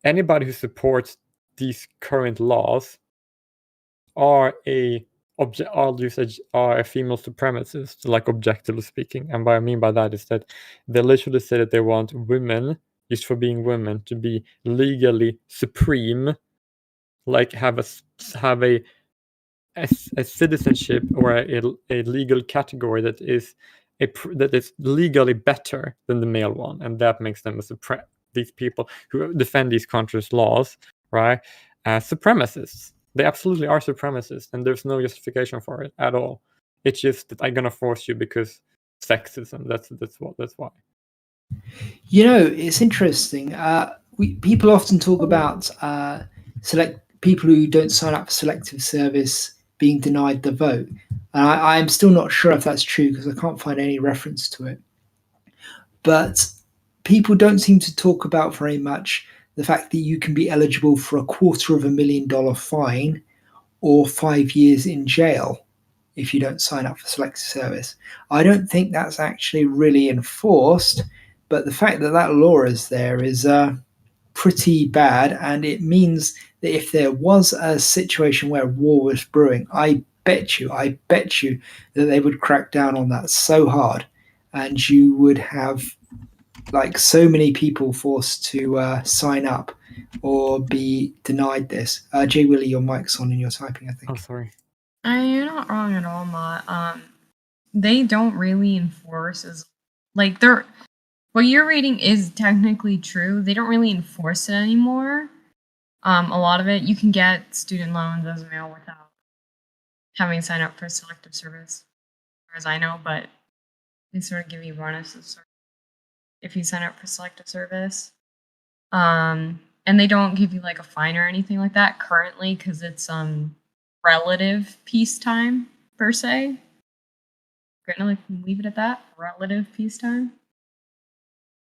anybody who supports these current laws are a female supremacist, like, objectively speaking. And what I mean by that is that they literally say that they want women, just for being women, to be legally supreme, like have a a citizenship or a legal category that is legally better than the male one, and that makes them these people who defend these countries' laws, right, supremacists. They absolutely are supremacists, and there's no justification for it at all. It's just that I'm gonna force you because sexism. That's why. It's interesting. People often talk about people who don't sign up for selective service being denied the vote. And I'm still not sure if that's true because I can't find any reference to it. But people don't seem to talk about very much the fact that you can be eligible for $250,000 fine or 5 years in jail if you don't sign up for selective service. I don't think that's actually really enforced, but the fact that that law is there is pretty bad, and it means that if there was a situation where war was brewing, I bet you that they would crack down on that so hard, and you would have like so many people forced to sign up or be denied this. Jay Willie, your mic's on and you're typing, I think. Oh, sorry. You're not wrong at all, Ma. They don't really enforce what you're reading is technically true. They don't really enforce it anymore. A lot of it, you can get student loans as a male without having signed up for selective service, as far as I know, but they sort of give you bonuses if you sign up for selective service. And they don't give you like a fine or anything like that currently because it's relative peacetime per se. We're gonna leave it at that. Relative peacetime.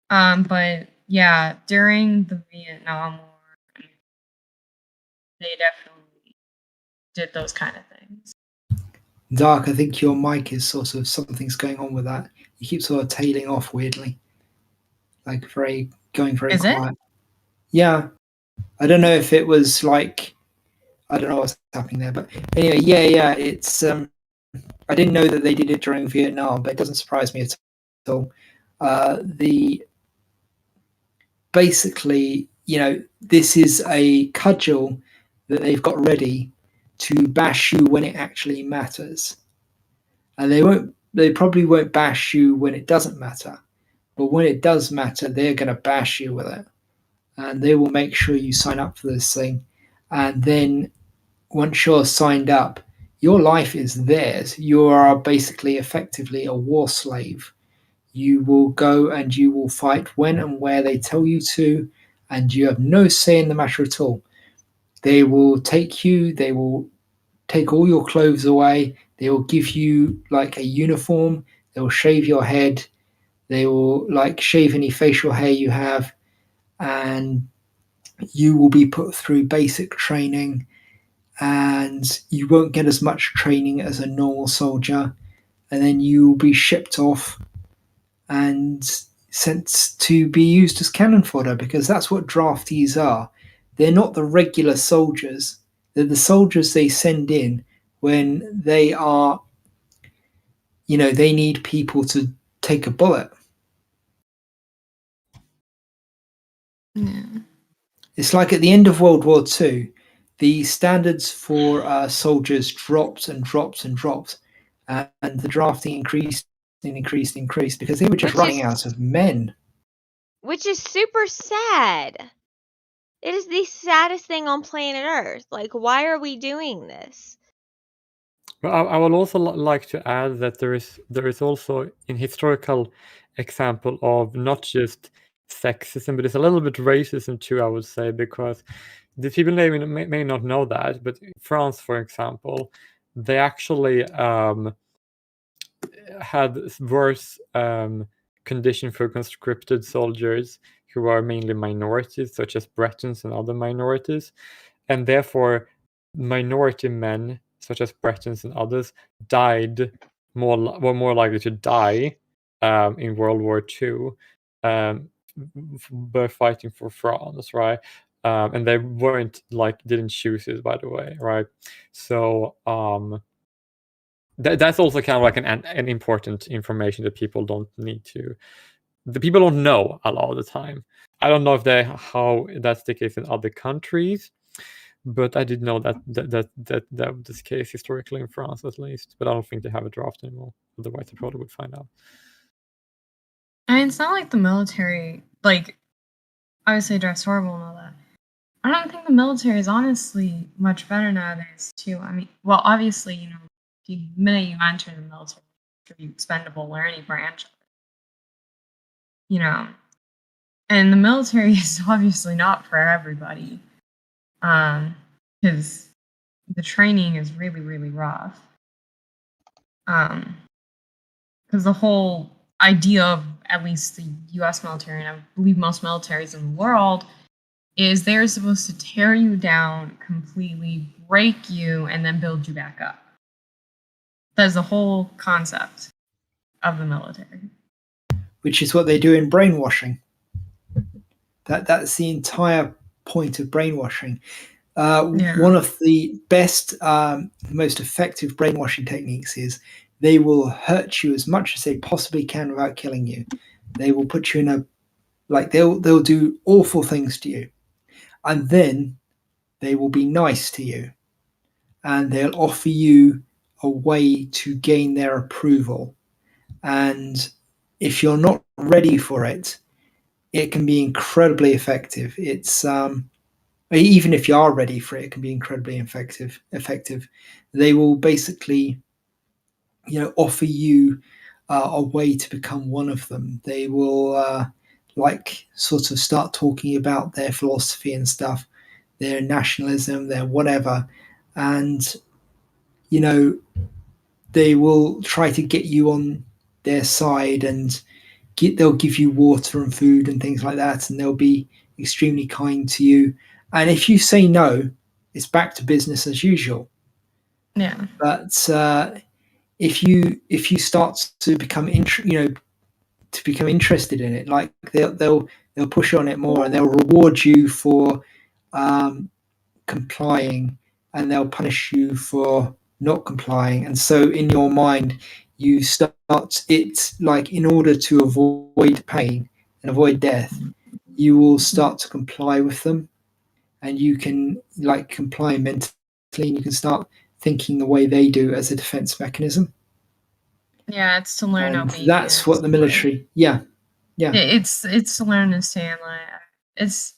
But yeah, during the Vietnam War, they definitely did those kind of things. Dark, I think your mic is sort of something's going on with that. You keep sort of tailing off weirdly, like going very Is quiet. it? Yeah, I don't know if it was like I don't know what's happening there, but anyway, yeah. It's I didn't know that they did it during Vietnam, but it doesn't surprise me at all. Basically, this is a cudgel that they've got ready to bash you when it actually matters. And they probably won't bash you when it doesn't matter. But when it does matter, they're going to bash you with it. And they will make sure you sign up for this thing. And then once you're signed up, your life is theirs. You are basically effectively a war slave. You will go and you will fight when and where they tell you to, and you have no say in the matter at all. They will take you, they will take all your clothes away, they will give you like a uniform, they will shave your head, they will like shave any facial hair you have, and you will be put through basic training, and you won't get as much training as a normal soldier, and then you will be shipped off and sent to be used as cannon fodder, because that's what draftees are. They're not the regular soldiers. They're the soldiers they send in when they are, they need people to take a bullet. Yeah. It's like at the end of World War II, the standards for soldiers dropped and dropped and dropped, and the drafting increased and increased because they were just running out of men. Which is super sad. It is the saddest thing on planet Earth. Like, why are we doing this? Well, I would also like to add that there is also an historical example of not just sexism, but it's a little bit racism too, I would say, because the people may not know that, but in France, for example, they actually had worse condition for conscripted soldiers who are mainly minorities, such as Bretons and other minorities, and therefore minority men, such as Bretons and others, were more likely to die in World War II by fighting for France, right? And they didn't choose it, by the way, right? So that's also kind of like an important information that people don't know a lot of the time. I don't know how that's the case in other countries, But I did know that was the case historically in France, at least. But I don't think they have a draft anymore. Otherwise, I probably would find out. I mean, it's not like the military, like, obviously draft's horrible and all that. I don't think the military is honestly much better nowadays, too. I mean, well, obviously, you know, the minute you enter the military, you're expendable or any branch of it. You know, and the military is obviously not for everybody, because the training is really, really rough. Because the whole idea of at least the U.S. military, and I believe most militaries in the world, is they're supposed to tear you down completely, break you, and then build you back up. That's the whole concept of the military. Which is what they do in brainwashing. That's the entire point of brainwashing. One of the best, most effective brainwashing techniques is they will hurt you as much as they possibly can without killing you. They will put you in a, like, they'll do awful things to you, and then they will be nice to you, and they'll offer you a way to gain their approval. And if you're not ready for it, it can be incredibly effective. It's even if you are ready for it, it can be incredibly effective. They will basically, you know, offer you a way to become one of them. They will like sort of start talking about their philosophy and stuff, their nationalism, their whatever, and you know, they will try to get you on their side, and they'll give you water and food and things like that, and they'll be extremely kind to you. And if you say no, it's back to business as usual. Yeah. But if you start to become interested in it, like they'll push on it more, and they'll reward you for complying, and they'll punish you for not complying. And so in your mind, you start, it's like, in order to avoid pain and avoid death, you will start to comply with them, and you can like comply mentally, and you can start thinking the way they do as a defense mechanism. Yeah, it's to learn And obedience. that's what the military, yeah. It's to learn to stand. Like, it's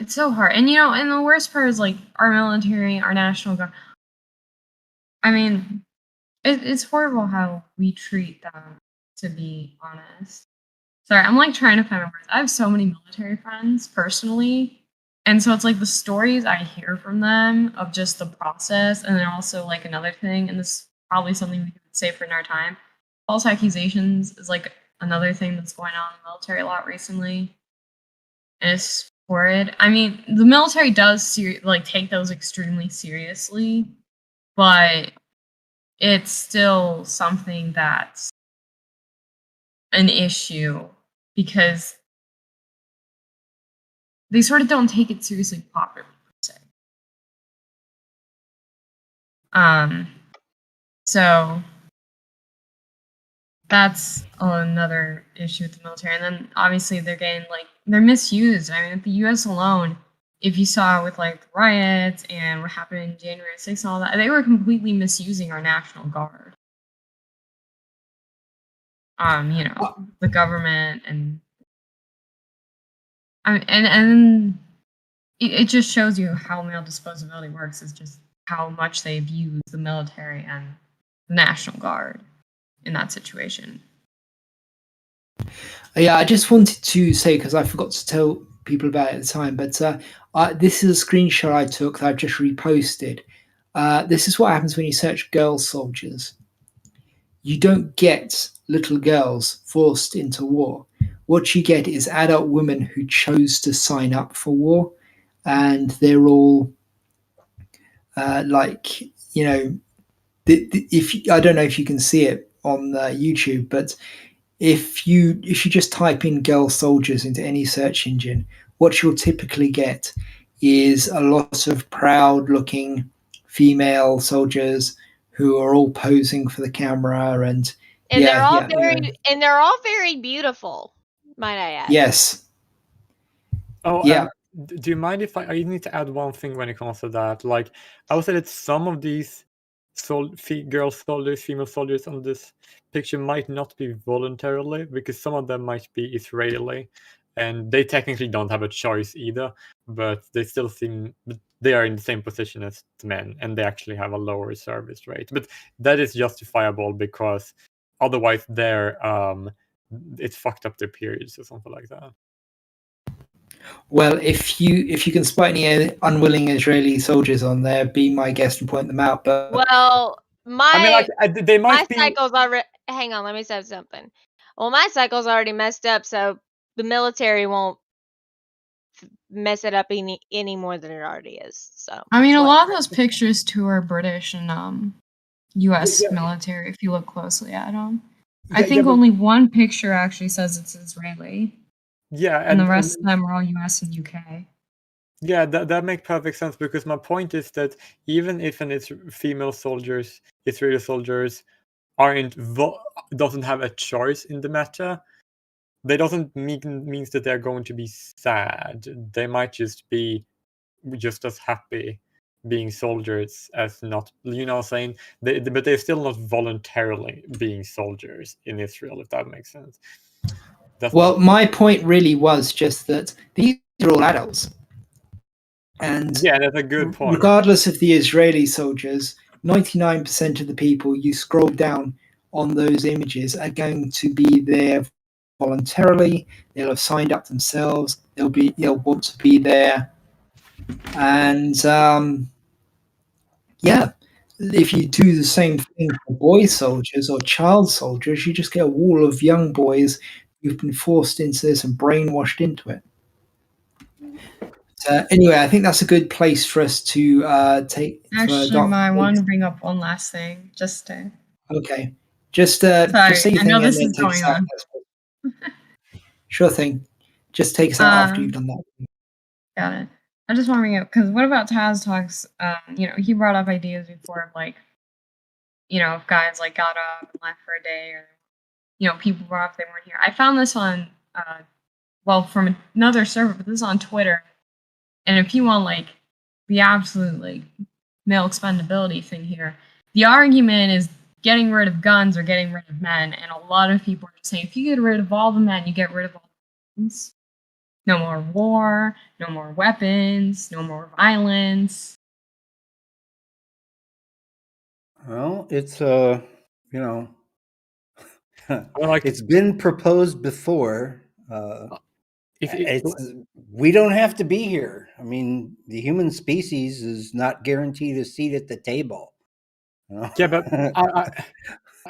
so hard. And you know, and the worst part is, like, our military, our national guard. I mean, it's horrible how we treat them, to be honest. Sorry, I'm like trying to find my words. I have so many military friends personally, and so it's like the stories I hear from them of just the process, and then also like another thing, and this is probably something we could say for another time. False accusations is like another thing that's going on in the military a lot recently, and it's horrid. I mean, the military does like take those extremely seriously, but it's still something that's an issue because they sort of don't take it seriously properly, per se. So that's another issue with the military. And then obviously they're misused. I mean, at the US alone, if you saw with like the riots and what happened in January 6th and all that, they were completely misusing our National Guard. You know, the government, and it just shows you how male disposability works, is just how much they've used the military and the National Guard in that situation. Yeah, I just wanted to say, because I forgot to tell people about it at the time, but this is a screenshot I took that I've just reposted. This is what happens when you search girl soldiers. You don't get little girls forced into war. What you get is adult women who chose to sign up for war, and they're all like, you know, I don't know if you can see it on YouTube, but if you just type in girl soldiers into any search engine, what you'll typically get is a lot of proud looking female soldiers who are all posing for the camera, and they're all very beautiful, might I add. Yes. Oh, yeah. Do you mind if I need to add one thing when it comes to that? Like, I would say that some of these girl soldiers, female soldiers on this picture might not be voluntarily, because some of them might be Israeli, and they technically don't have a choice either, but they still seem they are in the same position as the men, and they actually have a lower service rate. But that is justifiable because otherwise they're it's fucked up their periods or something like that. Well, if you can spot any unwilling Israeli soldiers on there, be my guest and point them out. But Well, I mean, like, they might be. cycle's already. Hang on, let me say something. Well, my cycle's already messed up, so the military won't mess it up any more than it already is. So I mean, a lot of those pictures too are British and U.S. Yeah. military. If you look closely at them, Yeah, I think but- only one picture actually says it's Israeli, Yeah, and the rest of them are all U.S. and UK. Yeah, that makes perfect sense, because my point is that even if female soldiers, Israeli soldiers, doesn't have a choice in the matter, they doesn't means that they're going to be sad. They might just be just as happy being soldiers as not, you know what I'm saying? But they're still not voluntarily being soldiers in Israel, if that makes sense. Well, my point really was just that these are all adults. And yeah, that's a good point. Regardless of the Israeli soldiers, 99% of the people you scroll down on those images are going to be there voluntarily. They'll have signed up themselves. They'll want to be there. And yeah, if you do the same thing for boy soldiers or child soldiers, you just get a wall of young boys who've been forced into this and brainwashed into it. Anyway, I think that's a good place for us to take. Actually, I wanted to bring up one last thing, just to. Okay, just Sorry, say your I know thing this and then is take us going out. on. Sure thing. Just take us out after you've done that. Got it. I just want to bring up, because what about Taz talks? He brought up ideas before of like, if guys like got up and left for a day, or people brought up they weren't here. I found this on, from another server, but this is on Twitter. And if you want like the absolute like male expendability thing here, the argument is getting rid of guns or getting rid of men, and a lot of people are just saying if you get rid of all the men, you get rid of all the guns. No more war, no more weapons, no more violence. Well, it's Like, it's been proposed before. We don't have to be here. I mean, the human species is not guaranteed a seat at the table. Yeah, but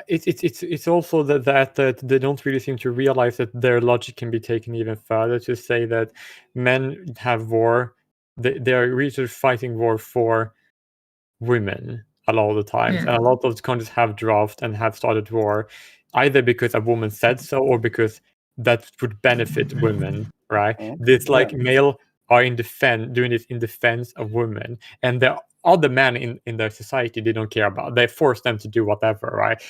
it's also that they don't really seem to realize that their logic can be taken even further to say that men have war. They are really fighting war for women a lot of the times, and a lot of countries have draft and have started war either because a woman said so or because that would benefit women, right? This like male are doing this in defense of women, and the other men in their society they don't care about. They force them to do whatever, right?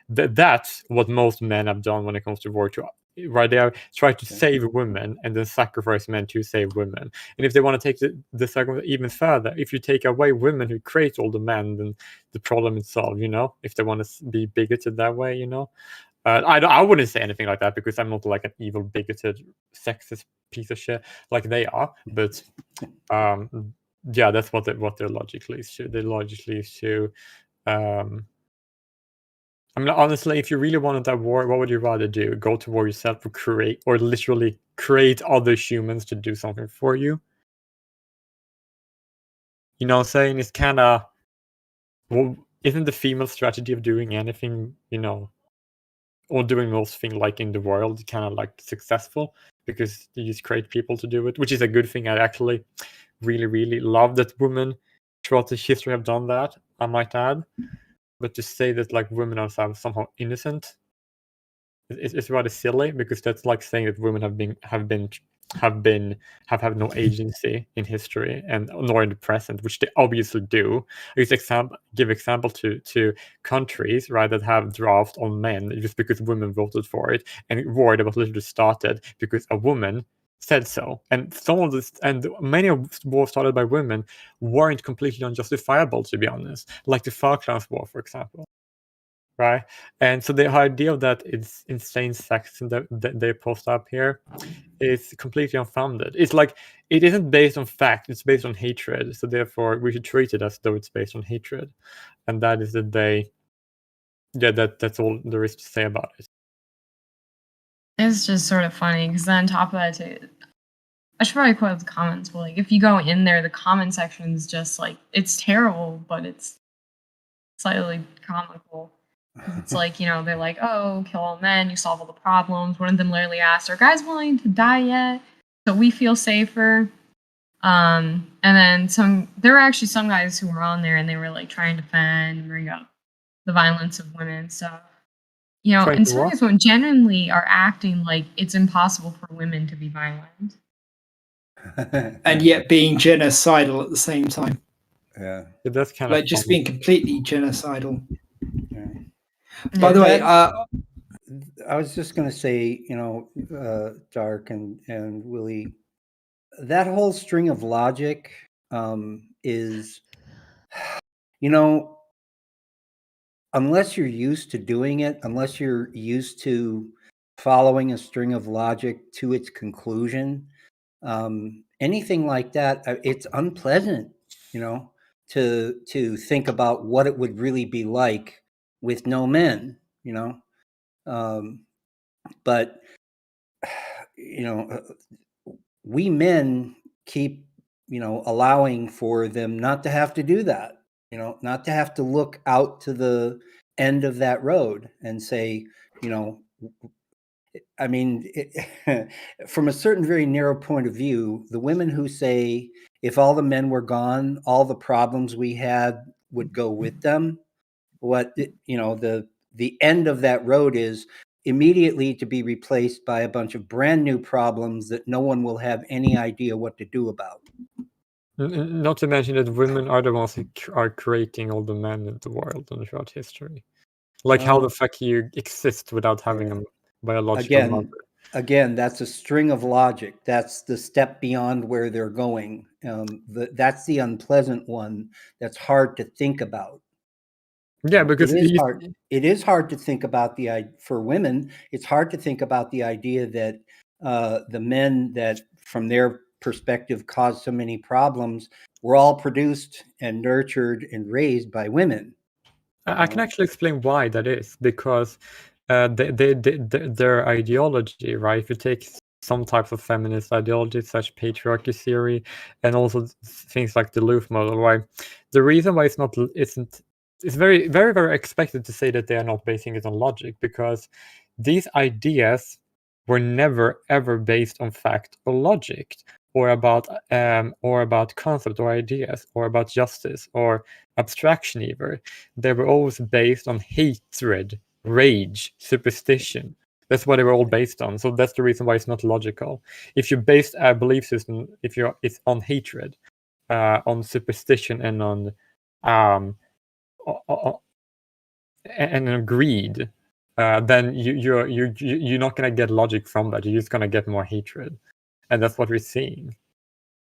That's what most men have done when it comes to war too. Right, they are trying to save women and then sacrifice men to save women. And if they want to take the sacrifice even further, if you take away women who create all the men, then the problem is solved. If they want to be bigoted that way, I wouldn't say anything like that because I'm not like an evil, bigoted, sexist piece of shit like they are. But yeah, that's what their logic leads to. Their logic leads to. I mean, honestly, if you really wanted that war, what would you rather do? Go to war yourself or literally create other humans to do something for you? You know what I'm saying? It's kind of... Well, isn't the female strategy of doing anything, or doing most things like in the world kind of like successful? Because you just create people to do it, which is a good thing. I actually really, really love that women throughout the history have done that, I might add. But to say that like women are somehow innocent, it's rather silly because that's like saying that women have had no agency in history and nor in the present, which they obviously do. I just give example to countries, right, that have draft on men just because women voted for it, and war that was literally started because a woman said so, and some of this, and many of wars started by women weren't completely unjustifiable, to be honest, like the Falklands War, for example, right? And so the idea of that it's insane sex that they post up here is completely unfounded. It's like it isn't based on fact; it's based on hatred. So therefore, we should treat it as though it's based on hatred, and that is that's all there is to say about it. It's just sort of funny because then on top of that, I should probably quote the comments, but like if you go in there, the comment section is just like it's terrible, but it's slightly comical. It's like, they're like, oh, kill all men, you solve all the problems. One of them literally asked, are guys willing to die yet? So we feel safer. And then there were actually some guys who were on there and they were like trying to defend and bring up the violence of women and stuff. And some guys genuinely are acting like it's impossible for women to be violent. And yet being genocidal at the same time. Yeah. That's kind like of just funny. being completely genocidal. Yeah. By the way, I was just going to say, Dark and Willie, that whole string of logic is, unless you're used to doing it, unless you're used to following a string of logic to its conclusion, anything like that, it's unpleasant, to think about what it would really be like with no men, but we men keep allowing for them not to have to do that, not to have to look out to the end of that road and say, I mean, from a certain very narrow point of view, the women who say if all the men were gone, all the problems we had would go with them. The end of that road is immediately to be replaced by a bunch of brand new problems that no one will have any idea what to do about. Not to mention that women are the ones who are creating all the men in the world and throughout history. Like how the fuck you exist without having a biological mother? Again, that's a string of logic. That's the step beyond where they're going. That's the unpleasant one. That's hard to think about. Yeah, because it is hard. It is hard to think about for women. It's hard to think about the idea that the men that, from their perspective, caused so many problems were all produced and nurtured and raised by women. I can actually explain why that is, because their ideology, right? If you take some types of feminist ideology, such patriarchy theory, and also things like the Louvre model, right? The reason why it's very, very, very expected to say that they are not basing it on logic, because these ideas were never ever based on fact or logic, or about concept or ideas, or about justice or abstraction either. They were always based on hatred, rage, superstition. That's what they were all based on. So that's the reason why it's not logical. If you based a belief system, it's on hatred, on superstition, and on greed, then you're not gonna get logic from that. You're just gonna get more hatred, and that's what we're seeing.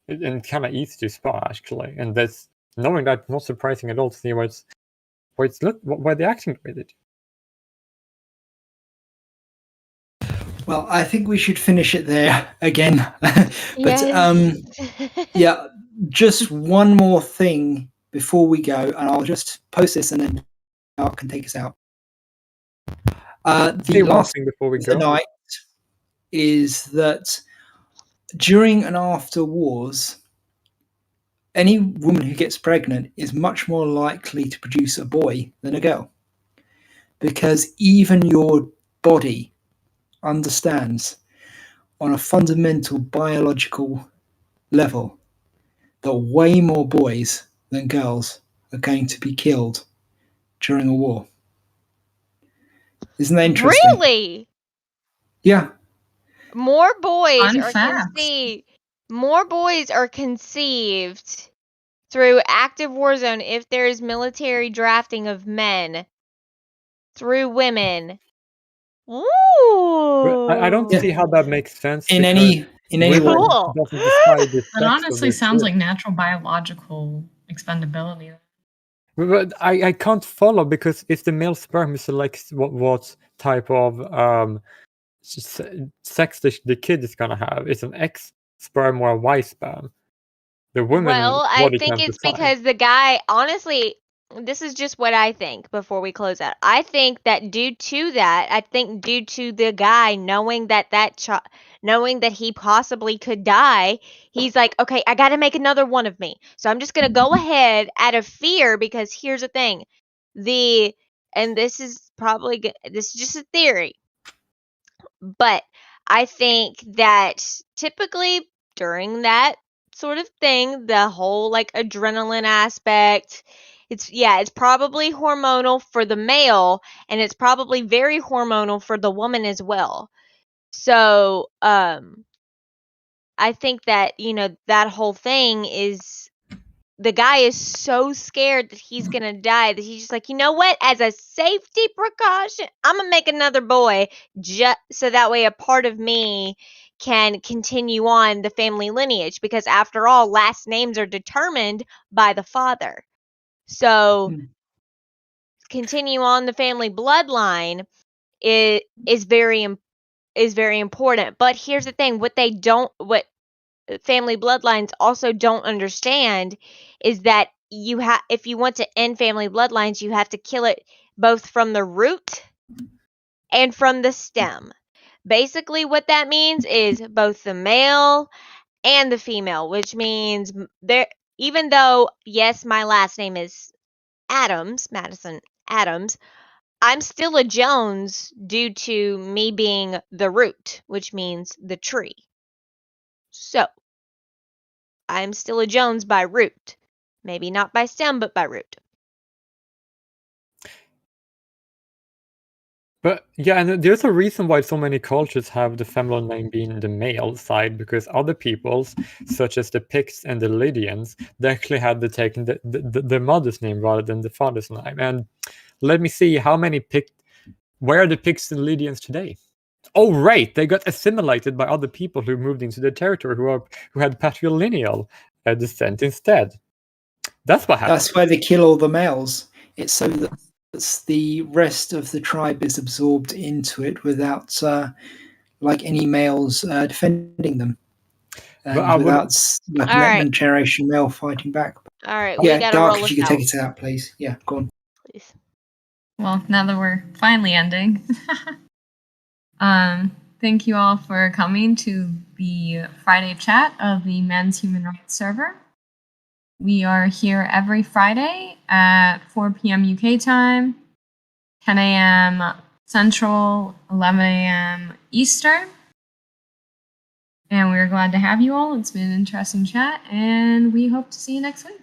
And it's kind of easy to spot, actually, and that's knowing that, not surprising at all to see why they're acting the way they do. Well, I think we should finish it there again. But Yes. yeah, just one more thing before we go, and I'll just post this and then Mark can take us out. The last thing before we go tonight is that during and after wars, any woman who gets pregnant is much more likely to produce a boy than a girl, because even your body understands on a fundamental biological level that way more boys than girls are going to be killed during a war. Isn't that interesting? Really? Yeah. More boys are conceived through active war zone if there is military drafting of men through women. Ooh. I don't see how that makes sense. In any in any way. Women Cool. doesn't decide the That sex of honestly their sounds kids. like natural biological expendability. But I can't follow, because if the male sperm selects what type of sex the kid is gonna have, it's an X sperm or a Y sperm. The woman Well, I body think can't it's decide. because the guy, honestly, this is just what I think before we close out. I think that due to the guy knowing knowing that he possibly could die, he's like, okay, I got to make another one of me. So I'm just going to go ahead out of fear, because here's the thing. And this is just a theory, but I think that typically during that sort of thing, the whole like adrenaline aspect, it's probably hormonal for the male, and it's probably very hormonal for the woman as well. So, I think that, that whole thing is, the guy is so scared that he's gonna die that he's just like, you know what? As a safety precaution, I'm gonna make another boy, just so that way a part of me can continue on the family lineage, because after all, last names are determined by the father. So continue on the family bloodline is very important. But here's the thing: what family bloodlines also don't understand is that if you want to end family bloodlines, you have to kill it both from the root and from the stem. Basically, what that means is both the male and the female, which means even though, yes, my last name is Madison Adams, I'm still a Jones due to me being the root, which means the tree. So I'm still a Jones by root. Maybe not by stem, but by root. But yeah, and there's a reason why so many cultures have the feminine name being the male side, because other peoples, such as the Picts and the Lydians, they actually had to take the mother's name rather than the father's name. And let me see, where are the Picts and Lydians today? Oh, right, they got assimilated by other people who moved into the territory who had patrilineal descent instead. That's what happened. That's why they kill all the males. It's so that the rest of the tribe is absorbed into it without like any males defending them, But and I would- without like All right. an intergenerational male fighting back. All right, we Yeah, gotta Dark, roll if us you could out, take it out, please. Yeah, go on. please. Well, now that we're finally ending, thank you all for coming to the Friday chat of the Men's Human Rights server. We are here every Friday at 4 p.m. UK time, 10 a.m. Central, 11 a.m. Eastern. And we're glad to have you all. It's been an interesting chat, and we hope to see you next week.